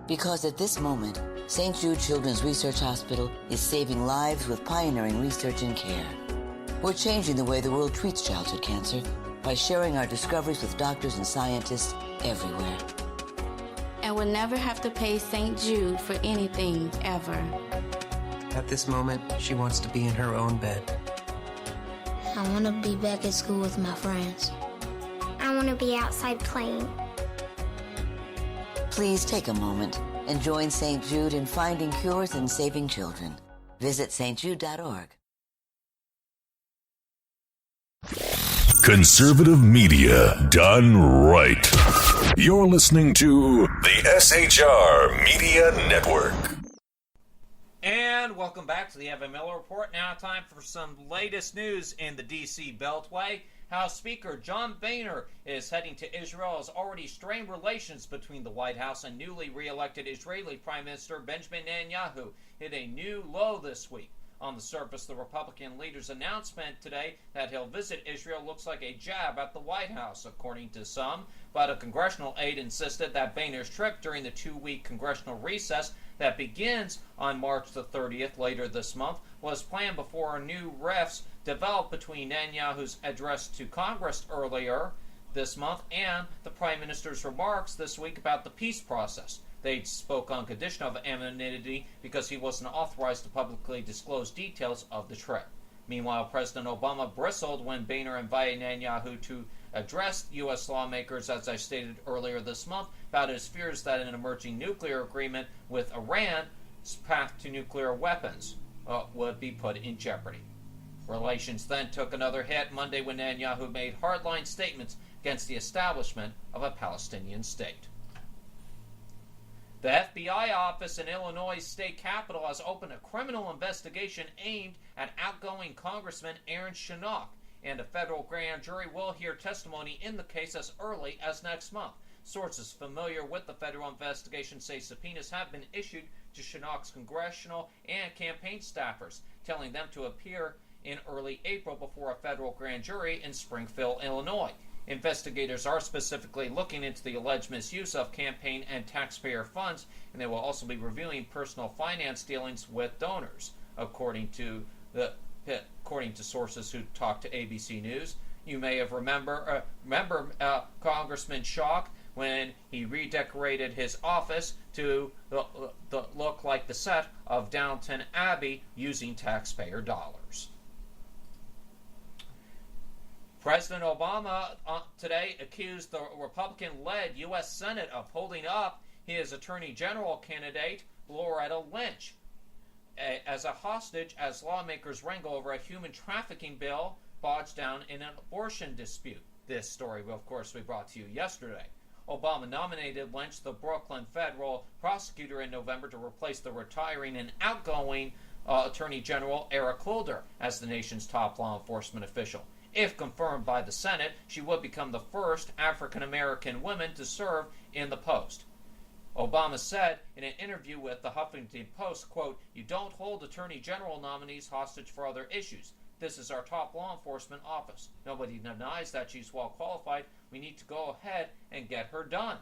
Because at this moment, St. Jude Children's Research Hospital is saving lives with pioneering research and care. We're changing the way the world treats childhood cancer by sharing our discoveries with doctors and scientists everywhere. And we'll never have to pay St. Jude for anything, ever. At this moment, she wants to be in her own bed. I want to be back at school with my friends. I want to be outside playing. Please take a moment and join St. Jude in finding cures and saving children. Visit stjude.org. Conservative media done right. You're listening to the SHR Media Network. And welcome back to the Evan Miller Report. Now time for some latest news in the D.C. Beltway. House Speaker John Boehner is heading to Israel as already strained relations between the White House and newly re-elected Israeli Prime Minister Benjamin Netanyahu hit a new low this week. On the surface, the Republican leader's announcement today that he'll visit Israel looks like a jab at the White House, according to some, but a congressional aide insisted that Boehner's trip during the 2-week congressional recess that begins on March the 30th later this month was planned before new rifts developed between Netanyahu's address to Congress earlier this month and the Prime Minister's remarks this week about the peace process. They spoke on condition of anonymity because he wasn't authorized to publicly disclose details of the trip. Meanwhile, President Obama bristled when Boehner invited Netanyahu to address U.S. lawmakers, as I stated earlier this month, about his fears that an emerging nuclear agreement with Iran's path to nuclear weapons would be put in jeopardy. Relations then took another hit Monday when Netanyahu made hardline statements against the establishment of a Palestinian state. The FBI office in Illinois' state capital has opened a criminal investigation aimed at outgoing Congressman Aaron Shanok, and a federal grand jury will hear testimony in the case as early as next month. Sources familiar with the federal investigation say subpoenas have been issued to Shanok's congressional and campaign staffers, telling them to appear in early April before a federal grand jury in Springfield, Illinois. Investigators are specifically looking into the alleged misuse of campaign and taxpayer funds, and they will also be reviewing personal finance dealings with donors, according to sources who talked to ABC News. You may have remember Congressman Schock when he redecorated his office to look like the set of Downton Abbey using taxpayer dollars. President Obama today accused the Republican-led U.S. Senate of holding up his Attorney General candidate, Loretta Lynch, as a hostage as lawmakers wrangle over a human trafficking bill bogged down in an abortion dispute. This story, of course, we brought to you yesterday. Obama nominated Lynch, the Brooklyn federal prosecutor, in November to replace the retiring and outgoing Attorney General Eric Holder as the nation's top law enforcement official. If confirmed by the Senate, she would become the first African-American woman to serve in the post. Obama said in an interview with the Huffington Post, quote, "You don't hold Attorney General nominees hostage for other issues. This is our top law enforcement office. Nobody denies that she's well qualified. We need to go ahead and get her done."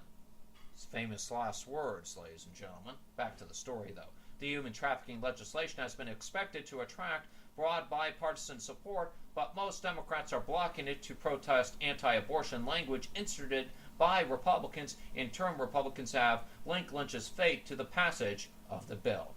His famous last words, ladies and gentlemen. Back to the story, though. The human trafficking legislation has been expected to attract broad bipartisan support, but most Democrats are blocking it to protest anti-abortion language inserted by Republicans. In turn, Republicans have linked Lynch's fate to the passage of the bill.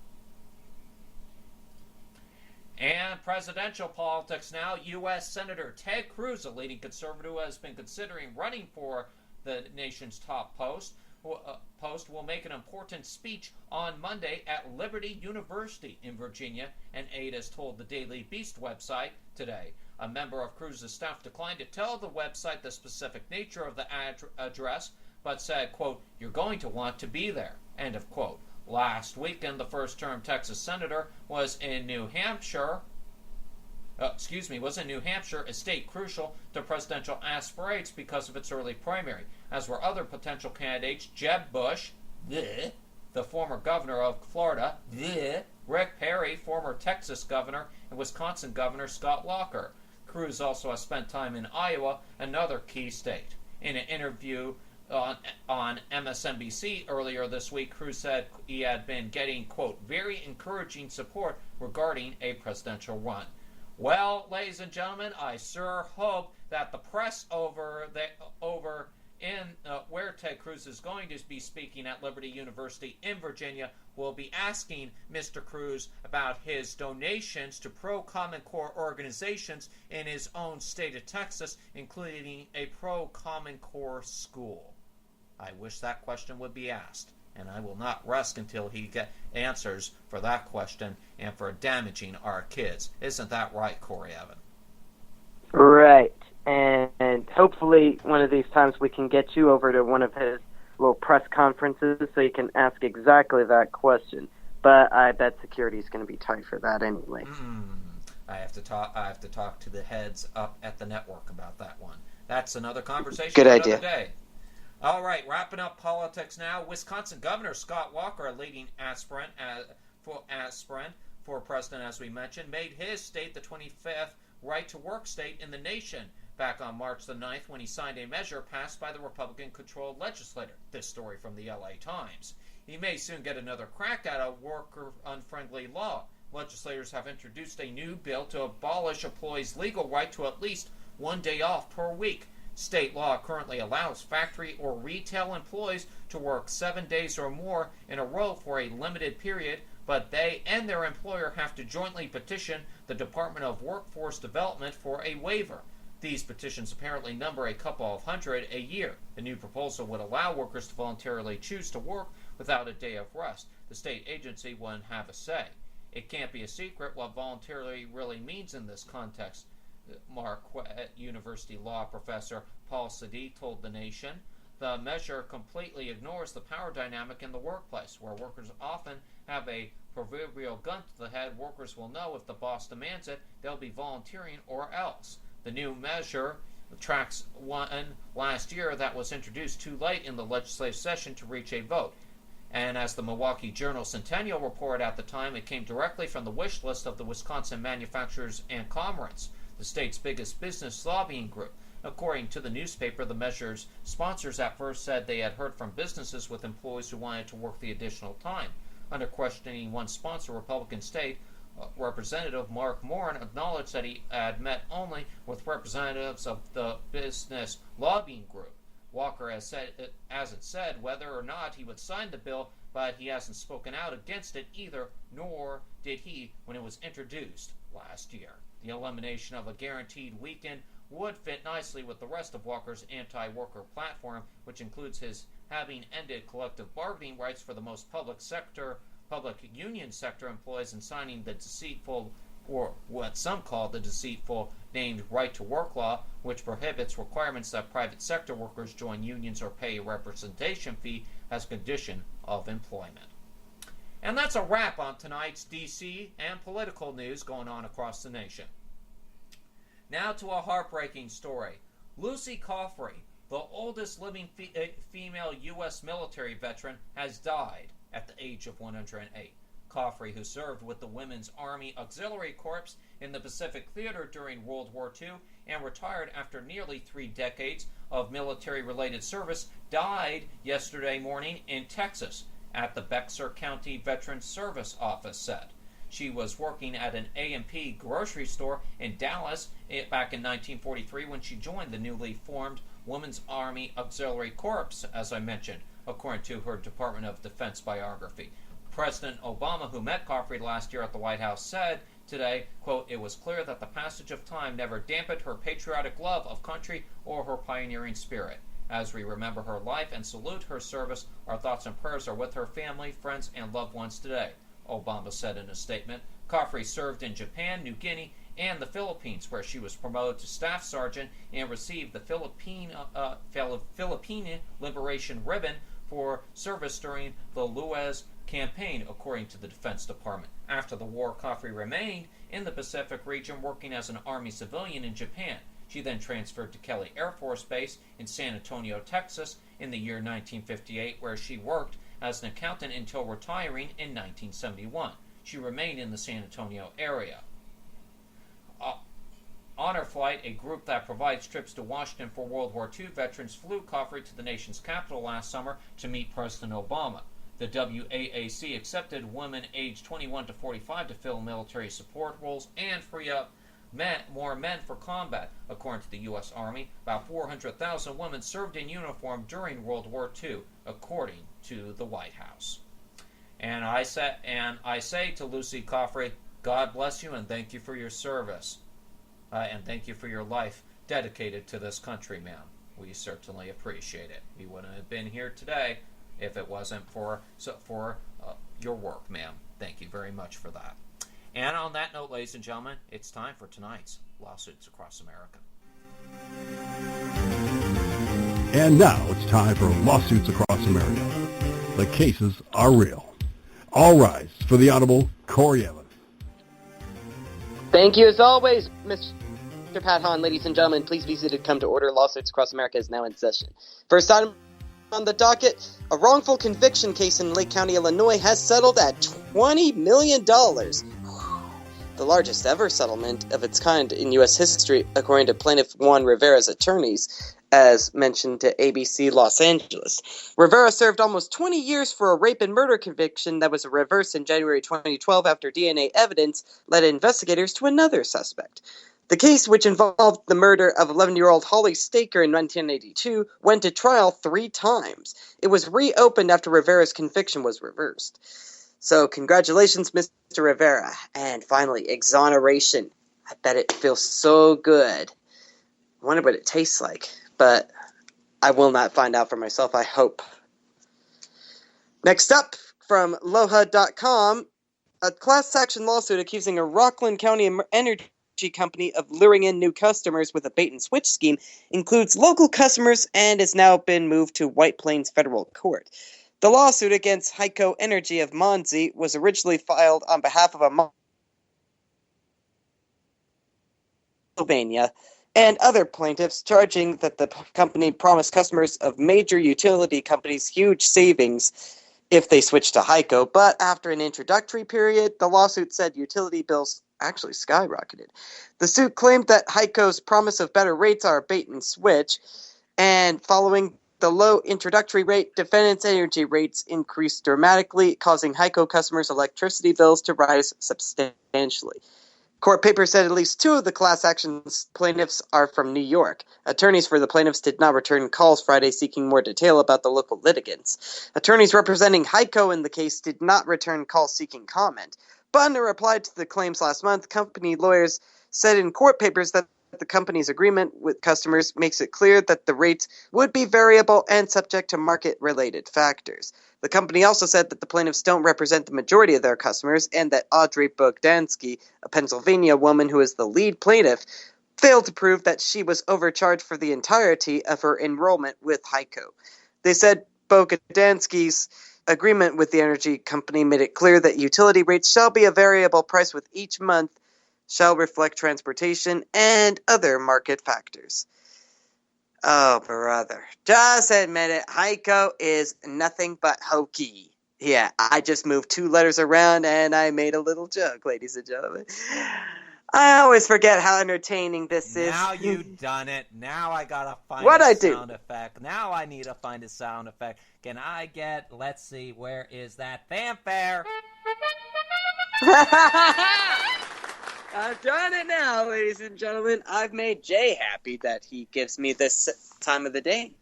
And presidential politics now. U.S. Senator Ted Cruz, a leading conservative who has been considering running for the nation's top post, will make an important speech on Monday at Liberty University in Virginia, an aide has told the Daily Beast website today. A member of Cruz's staff declined to tell the website the specific nature of the address, but said, quote, "You're going to want to be there," end of quote. Last weekend, the first-term Texas senator was in New Hampshire, a state crucial to presidential aspirates because of its early primary, as were other potential candidates: Jeb Bush, the former governor of Florida, Rick Perry, former Texas governor, and Wisconsin Governor Scott Walker. Cruz also has spent time in Iowa, another key state. In an interview on MSNBC earlier this week, Cruz said he had been getting, quote, very encouraging support regarding a presidential run. Well, ladies and gentlemen, I sure hope that the press over where Ted Cruz is going to be speaking at Liberty University in Virginia will be asking Mr. Cruz about his donations to pro-Common Core organizations in his own state of Texas, including a pro-Common Core school. I wish that question would be asked, and I will not rest until he gets answers for that question and for damaging our kids. Isn't that right, Corey Evan? Right. And hopefully one of these times we can get you over to one of his little press conferences so you can ask exactly that question. But I bet security is going to be tight for that anyway. I have to talk to the heads up at the network about that one. That's another conversation Good for idea. another day. All right, wrapping up politics now. Wisconsin Governor Scott Walker, a leading aspirant for president, as we mentioned, made his state the 25th right-to-work state in the nation back on March the 9th when he signed a measure passed by the Republican-controlled legislature. This story from the LA Times. He may soon get another crack at a worker-unfriendly law. Legislators have introduced a new bill to abolish employees' legal right to at least one day off per week. State law currently allows factory or retail employees to work 7 days or more in a row for a limited period, but they and their employer have to jointly petition the Department of Workforce Development for a waiver. These petitions apparently number a couple of hundred a year. The new proposal would allow workers to voluntarily choose to work without a day of rest. The state agency wouldn't have a say. It can't be a secret what voluntarily really means in this context, Marquette University law professor Paul Sedee told The Nation. The measure completely ignores the power dynamic in the workplace, where workers often have a proverbial gun to the head. Workers will know if the boss demands it, they'll be volunteering or else. The new measure tracks one last year that was introduced too late in the legislative session to reach a vote. And as the Milwaukee Journal Centennial reported at the time, it came directly from the wish list of the Wisconsin Manufacturers and Commerce, the state's biggest business lobbying group. According to the newspaper, the measure's sponsors at first said they had heard from businesses with employees who wanted to work the additional time. Under questioning one sponsor, Republican State Representative Mark Moran acknowledged that he had met only with representatives of the business lobbying group. Walker hasn't said whether or not he would sign the bill, but he hasn't spoken out against it either, nor did he when it was introduced last year. The elimination of a guaranteed weekend would fit nicely with the rest of Walker's anti-worker platform, which includes his having ended collective bargaining rights for the most public union sector employees and signing the deceitful, or what some call the deceitful, named right-to-work law, which prohibits requirements that private sector workers join unions or pay a representation fee as a condition of employment. And that's a wrap on tonight's D.C. and political news going on across the nation. Now to a heartbreaking story. Lucy Coffrey, the oldest living female U.S. military veteran, has died at the age of 108. Coffrey, who served with the Women's Army Auxiliary Corps in the Pacific Theater during World War II and retired after nearly 3 decades of military-related service, died yesterday morning in Texas at the Bexar County Veterans Service Office said. She was working at an A&P grocery store in Dallas back in 1943 when she joined the newly formed Women's Army Auxiliary Corps, as I mentioned, according to her Department of Defense biography. President Obama, who met Coffrey last year at the White House, said today, quote, "It was clear that the passage of time never dampened her patriotic love of country or her pioneering spirit. As we remember her life and salute her service, our thoughts and prayers are with her family, friends, and loved ones today," Obama said in a statement. Coffrey served in Japan, New Guinea, and the Philippines, where she was promoted to staff sergeant and received the Philippine Liberation Ribbon for service during the Luez campaign, according to the Defense Department. After the war, Coffrey remained in the Pacific region working as an Army civilian in Japan. She then transferred to Kelly Air Force Base in San Antonio, Texas in the year 1958, where she worked as an accountant until retiring in 1971. She remained in the San Antonio area. Honor Flight, a group that provides trips to Washington for World War II veterans, flew Caffrey to the nation's capital last summer to meet President Obama. The WAAC accepted women aged 21 to 45 to fill military support roles and free up more men for combat. According to the U.S. Army, about 400,000 women served in uniform during World War II, according to the White House. And I say to Lucy Caffrey, God bless you and thank you for your service. And thank you for your life dedicated to this country, ma'am. We certainly appreciate it. We wouldn't have been here today if it wasn't for your work, ma'am. Thank you very much for that. And on that note, ladies and gentlemen, it's time for tonight's Lawsuits Across America. And now it's time for Lawsuits Across America. The cases are real. All rise for the Honorable Corey Evans. Thank you as always, Mr. Pat Hahn. Ladies and gentlemen, please be seated. Come to order. Lawsuits Across America is now in session. First item on the docket, a wrongful conviction case in Lake County, Illinois has settled at $20 million. The largest ever settlement of its kind in U.S. history, according to plaintiff Juan Rivera's attorneys, as mentioned to ABC Los Angeles. Rivera served almost 20 years for a rape and murder conviction that was reversed in January 2012 after DNA evidence led investigators to another suspect. The case, which involved the murder of 11-year-old Holly Staker in 1982, went to trial 3 times. It was reopened after Rivera's conviction was reversed. So, congratulations, Mr. Rivera. And finally, exoneration. I bet it feels so good. I wonder what it tastes like. But I will not find out for myself, I hope. Next up, from Loha.com, a class action lawsuit accusing a Rockland County energy company of luring in new customers with a bait-and-switch scheme includes local customers and has now been moved to White Plains Federal Court. The lawsuit against Hyco Energy of Mondsey was originally filed on behalf of Pennsylvania and other plaintiffs, charging that the company promised customers of major utility companies huge savings if they switched to Hyco. But after an introductory period, the lawsuit said utility bills actually skyrocketed. The suit claimed that Hyco's promise of better rates are a bait and switch, and following the low introductory rate, defendants' energy rates increased dramatically, causing Hyco customers' electricity bills to rise substantially. Court papers said at least 2 of the class action plaintiffs are from New York. Attorneys for the plaintiffs did not return calls Friday seeking more detail about the local litigants. Attorneys representing Hyco in the case did not return calls seeking comment. But in a reply to the claims last month, company lawyers said in court papers that the company's agreement with customers makes it clear that the rates would be variable and subject to market-related factors. The company also said that the plaintiffs don't represent the majority of their customers and that Audrey Bogdansky, a Pennsylvania woman who is the lead plaintiff, failed to prove that she was overcharged for the entirety of her enrollment with Hyco. They said Bogdansky's agreement with the energy company made it clear that utility rates shall be a variable price with each month shall reflect transportation and other market factors. Oh, brother. Just admit it. Hyco is nothing but hokey. Yeah, I just moved 2 letters around and I made a little joke, ladies and gentlemen. I always forget how entertaining this is. Now you've done it. Now I gotta find sound effect. Now I need to find a sound effect. Can I get, let's see, where is that fanfare? I've done it now, ladies and gentlemen. I've made Jay happy that he gives me this time of the day.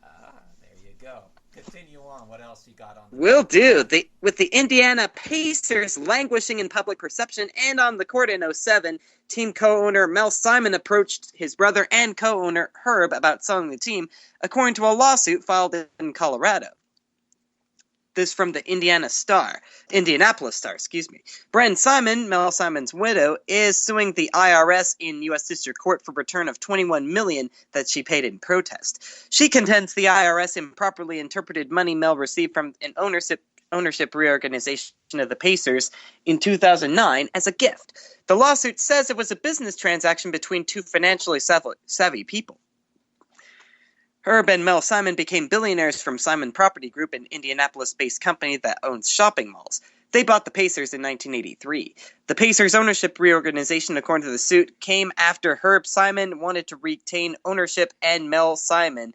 There you go. Continue on. What else you got on? Will do. With the Indiana Pacers languishing in public perception and on the court in 2007, team co-owner Mel Simon approached his brother and co-owner Herb about selling the team, according to a lawsuit filed in Colorado. This from the Indianapolis Star, Bren Simon, Mel Simon's widow, is suing the IRS in U.S. District Court for return of $21 million that she paid in protest. She contends the IRS improperly interpreted money Mel received from an ownership reorganization of the Pacers in 2009 as a gift. The lawsuit says it was a business transaction between 2 financially savvy people. Herb and Mel Simon became billionaires from Simon Property Group, an Indianapolis-based company that owns shopping malls. They bought the Pacers in 1983. The Pacers' ownership reorganization, according to the suit, came after Herb Simon wanted to retain ownership and Mel Simon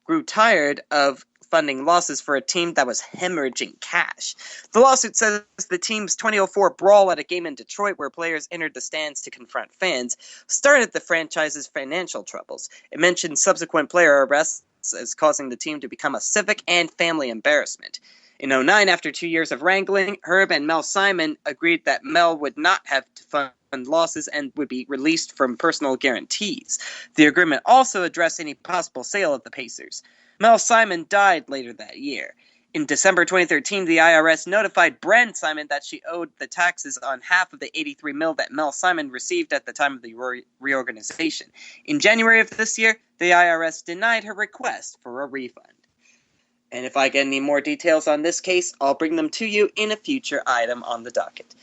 grew tired of funding losses for a team that was hemorrhaging cash. The lawsuit says the team's 2004 brawl at a game in Detroit where players entered the stands to confront fans started the franchise's financial troubles. It mentioned subsequent player arrests as causing the team to become a civic and family embarrassment. In 2009, after 2 years of wrangling, Herb and Mel Simon agreed that Mel would not have to fund losses and would be released from personal guarantees. The agreement also addressed any possible sale of the Pacers. Mel Simon died later that year. In December 2013, the IRS notified Bren Simon that she owed the taxes on half of the $83 million that Mel Simon received at the time of the reorganization. In January of this year, the IRS denied her request for a refund. And if I get any more details on this case, I'll bring them to you in a future item on the docket.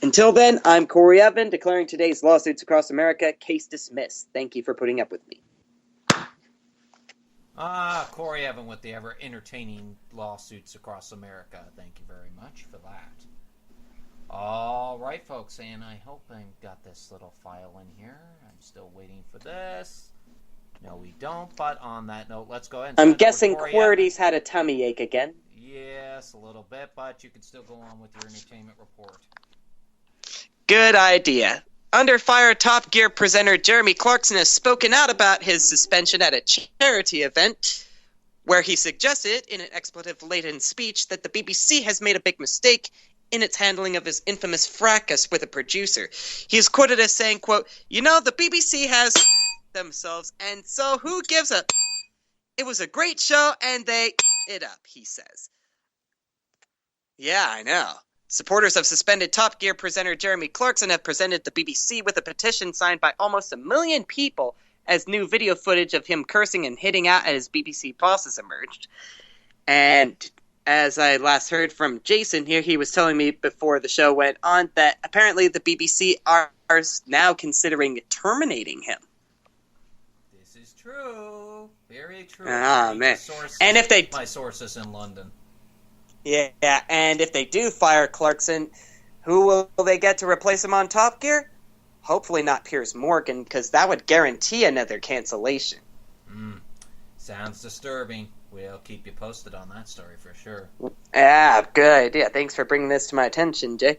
Until then, I'm Corey Evan, declaring today's Lawsuits Across America case dismissed. Thank you for putting up with me. Corey Evan with the ever-entertaining Lawsuits Across America. Thank you very much for that. All right, folks, and I hope I've got this little file in here. I'm still waiting for this. No, we don't, but on that note, let's go ahead and... I'm guessing QWERTY's had a tummy ache again. Yes, a little bit, but you can still go on with your entertainment report. Good idea. Under fire, Top Gear presenter Jeremy Clarkson has spoken out about his suspension at a charity event, where he suggested, in an expletive-laden speech, that the BBC has made a big mistake in its handling of his infamous fracas with a producer. He is quoted as saying, quote, "You know, the BBC has themselves, and so who gives a... It was a great show, and they it up," he says. Yeah, I know. Supporters of suspended Top Gear presenter Jeremy Clarkson have presented the BBC with a petition signed by almost 1 million people as new video footage of him cursing and hitting out at his BBC bosses emerged. And as I last heard from Jason here, he was telling me before the show went on that apparently the BBC are now considering terminating him. This is true. Very true. Ah, man. And if they... My sources in London. Yeah, and if they do fire Clarkson, who will they get to replace him on Top Gear? Hopefully not Piers Morgan, because that would guarantee another cancellation. Sounds disturbing. We'll keep you posted on that story for sure. Ah, good. Yeah, thanks for bringing this to my attention, Jay.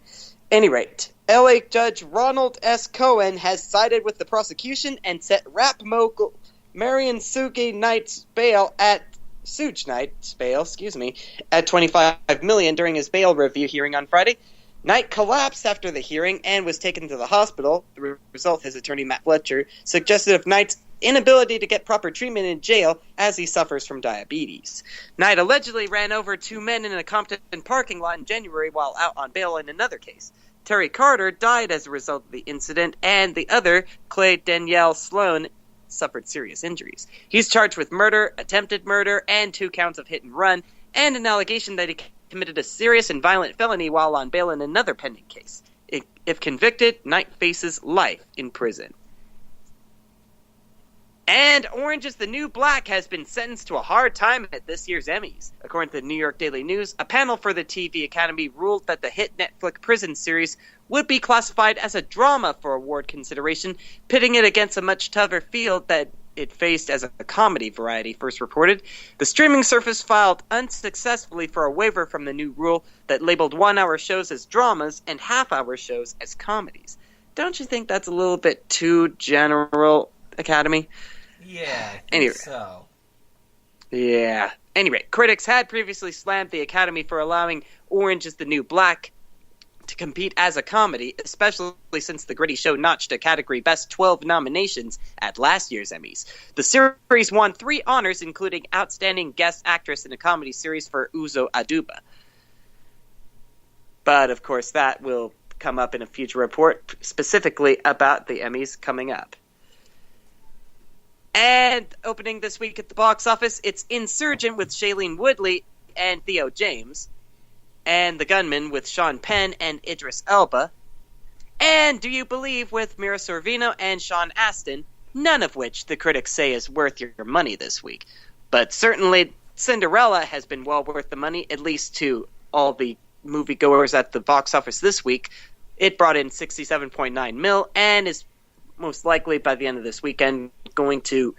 Any rate, LA Judge Ronald S. Cohen has sided with the prosecution and set rap mogul Marion Suge Knight's bail at at $25 million during his bail review hearing on Friday. Knight collapsed after the hearing and was taken to the hospital. The result, his attorney Matt Fletcher suggested of Knight's inability to get proper treatment in jail as he suffers from diabetes. Knight allegedly ran over 2 men in a Compton parking lot in January while out on bail in another case. Terry Carter died as a result of the incident, and the other, Clay Danielle Sloan, suffered serious injuries. He's charged with murder, attempted murder, and 2 counts of hit and run, and an allegation that he committed a serious and violent felony while on bail in another pending case. If convicted, Knight faces life in prison. And Orange is the New Black has been sentenced to a hard time at this year's Emmys. According to the New York Daily News, a panel for the TV Academy ruled that the hit Netflix prison series would be classified as a drama for award consideration, pitting it against a much tougher field that it faced as a comedy, Variety first reported. The streaming service filed unsuccessfully for a waiver from the new rule that labeled 1-hour shows as dramas and half-hour shows as comedies. Don't you think that's a little bit too general, Academy? Yeah, I think so. Yeah. Anyway, critics had previously slammed the Academy for allowing Orange is the New Black to compete as a comedy, especially since the gritty show notched a category Best 12 nominations at last year's Emmys. The series won 3 honors, including Outstanding Guest Actress in a Comedy Series for Uzo Aduba. But, of course, that will come up in a future report, specifically about the Emmys coming up. And opening this week at the box office, it's Insurgent with Shailene Woodley and Theo James, and The Gunman with Sean Penn and Idris Elba, and Do You Believe with Mira Sorvino and Sean Astin, none of which the critics say is worth your money this week. But certainly Cinderella has been well worth the money, at least to all the moviegoers at the box office this week. It brought in $67.9 million and is most likely by the end of this weekend going to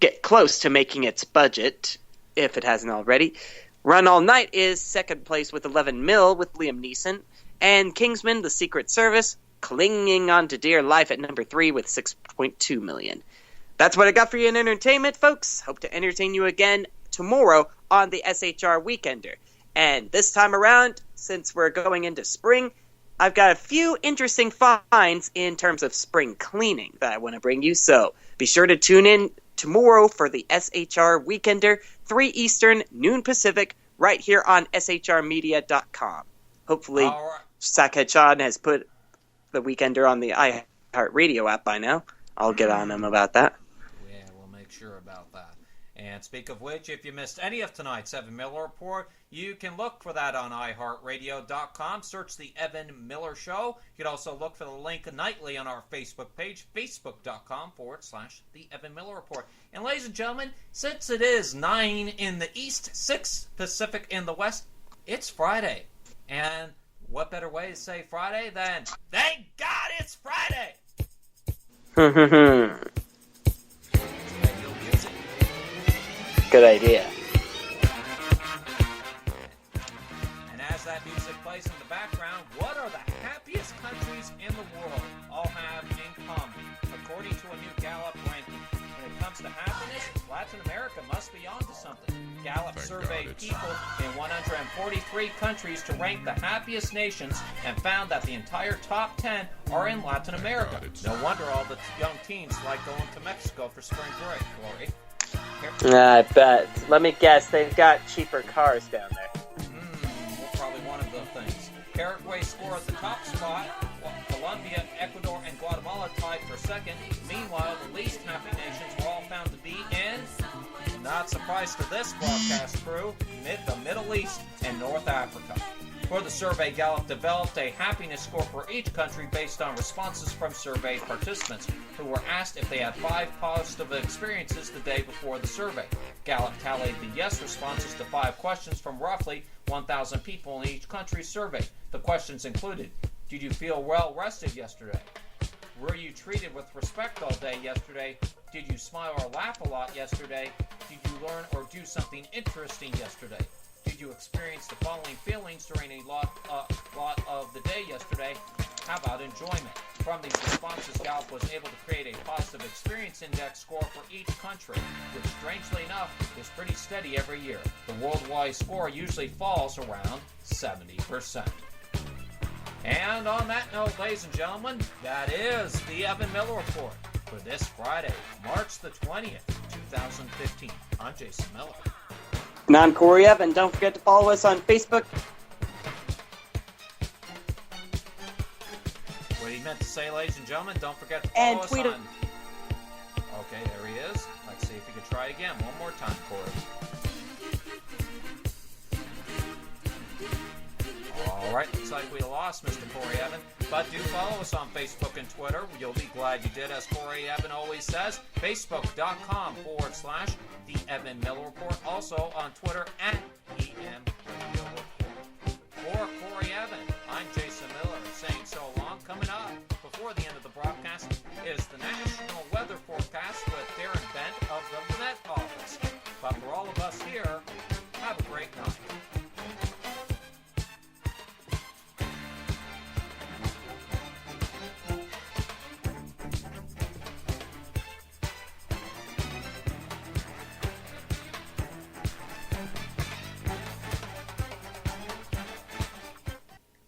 get close to making its budget, if it hasn't already. Run All Night is second place with $11 million with Liam Neeson, and Kingsman: The Secret Service clinging on to dear life at number 3 with $6.2 million. That's what I got for you in entertainment, folks. Hope to entertain you again tomorrow on the SHR Weekender. And this time around, since we're going into spring, I've got a few interesting finds in terms of spring cleaning that I want to bring you. So be sure to tune in tomorrow for the SHR Weekender, 3 Eastern, noon Pacific, right here on shrmedia.com. Hopefully, Sackhead Sean has put the Weekender on the iHeartRadio app by now. I'll get on him about that. Yeah, we'll make sure about that. And speak of which, if you missed any of tonight's Evan Miller Report, you can look for that on iHeartRadio.com. Search The Evan Miller Show. You can also look for the link nightly on our Facebook page, facebook.com/The Evan Miller Report. And ladies and gentlemen, since it is 9 in the East, 6 Pacific in the West, it's Friday. And what better way to say Friday than, thank God it's Friday! Good idea. And as that music plays in the background, what are the happiest countries in the world all have in common? According to a new Gallup ranking, when it comes to happiness, Latin America must be onto something. Gallup surveyed people in 143 countries to rank the happiest nations and found that the entire top 10 are in Latin America. No wonder all the young teens like going to Mexico for spring break, Corey. I bet. Let me guess, they've got cheaper cars down there. Well, probably one of the things. Paraguay score at the top spot, while Colombia, Ecuador, and Guatemala tied for second. Meanwhile, the least happy nations were all found to be in, not surprised to this broadcast crew, the Middle East and North Africa. For the survey, Gallup developed a happiness score for each country based on responses from survey participants who were asked if they had 5 positive experiences the day before the survey. Gallup tallied the yes responses to 5 questions from roughly 1,000 people in each country surveyed. The questions included: did you feel well rested yesterday? Were you treated with respect all day yesterday? Did you smile or laugh a lot yesterday? Did you learn or do something interesting yesterday? Did you experience the following feelings during a lot of the day yesterday? How about enjoyment? From these responses, Gallup was able to create a positive experience index score for each country, which strangely enough is pretty steady every year. The worldwide score usually falls around 70%. And on that note, ladies and gentlemen, that is the Evan Miller Report for this Friday, March the 20th, 2015. I'm Jason Miller. And I'm Corey Evan. Don't forget to follow us on Facebook. What he meant to say, ladies and gentlemen, don't forget to follow us tweet on... Okay, there he is. Let's see if he can try again. One more time, Corey. Alright, looks like we lost Mr. Corey Evan. But do follow us on Facebook and Twitter. You'll be glad you did, as Corey Evan always says. Facebook.com/The Evan Miller Report. Also on Twitter @EM Radio Report. For Corey Evan, I'm Jason Miller saying so long. Coming up before the end of the broadcast is the National Weather Forecast with Darren Bent of the Met Office. But for all of us here, have a great night.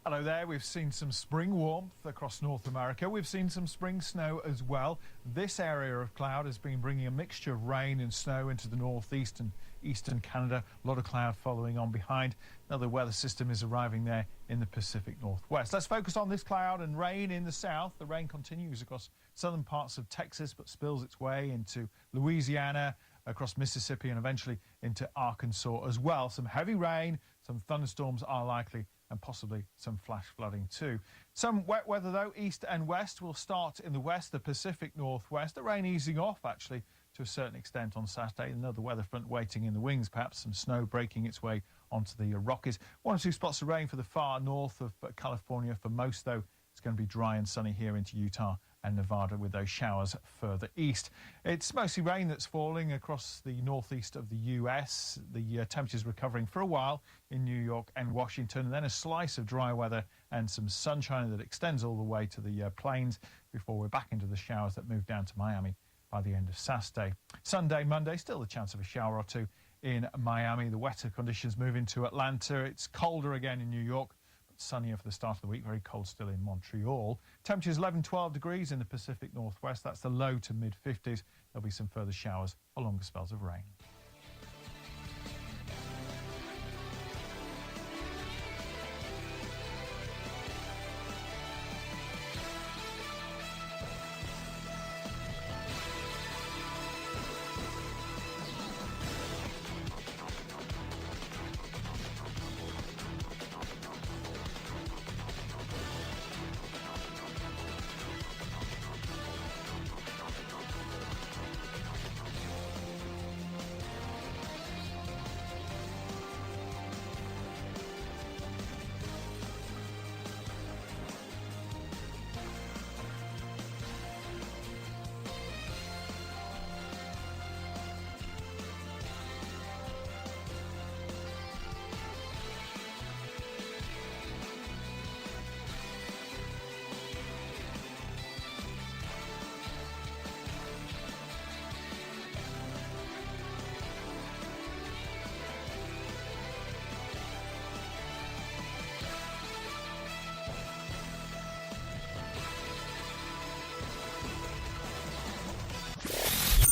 Hello there, we've seen some spring warmth across North America. We've seen some spring snow as well. This area of cloud has been bringing a mixture of rain and snow into the northeast and eastern Canada. A lot of cloud following on behind. Another weather system is arriving there in the Pacific Northwest. Let's focus on this cloud and rain in the south. The rain continues across southern parts of Texas but spills its way into Louisiana, across Mississippi and eventually into Arkansas as well. Some heavy rain, some thunderstorms are likely, and possibly some flash flooding too. Some wet weather though, east and west. Will start in the west, the Pacific Northwest. The rain easing off actually to a certain extent on Saturday. Another weather front waiting in the wings, perhaps some snow breaking its way onto the Rockies. 1 or 2 spots of rain for the far north of California. For most, though, it's going to be dry and sunny here into Utah and Nevada with those showers further east. It's mostly rain that's falling across the northeast of the U.S. The temperatures recovering for a while in New York and Washington, and then a slice of dry weather and some sunshine that extends all the way to the plains before we're back into the showers that move down to Miami by the end of Saturday. Sunday, Monday, still a chance of a shower or two in Miami. The wetter conditions move into Atlanta. It's colder again in New York, but sunnier for the start of the week. Very cold still in Montreal. Temperatures 11-12 degrees in the Pacific Northwest. That's the low to mid-50s. There'll be some further showers or longer spells of rain.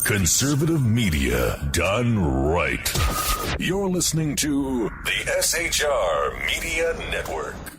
Conservative media done right. You're listening to the SHR Media Network.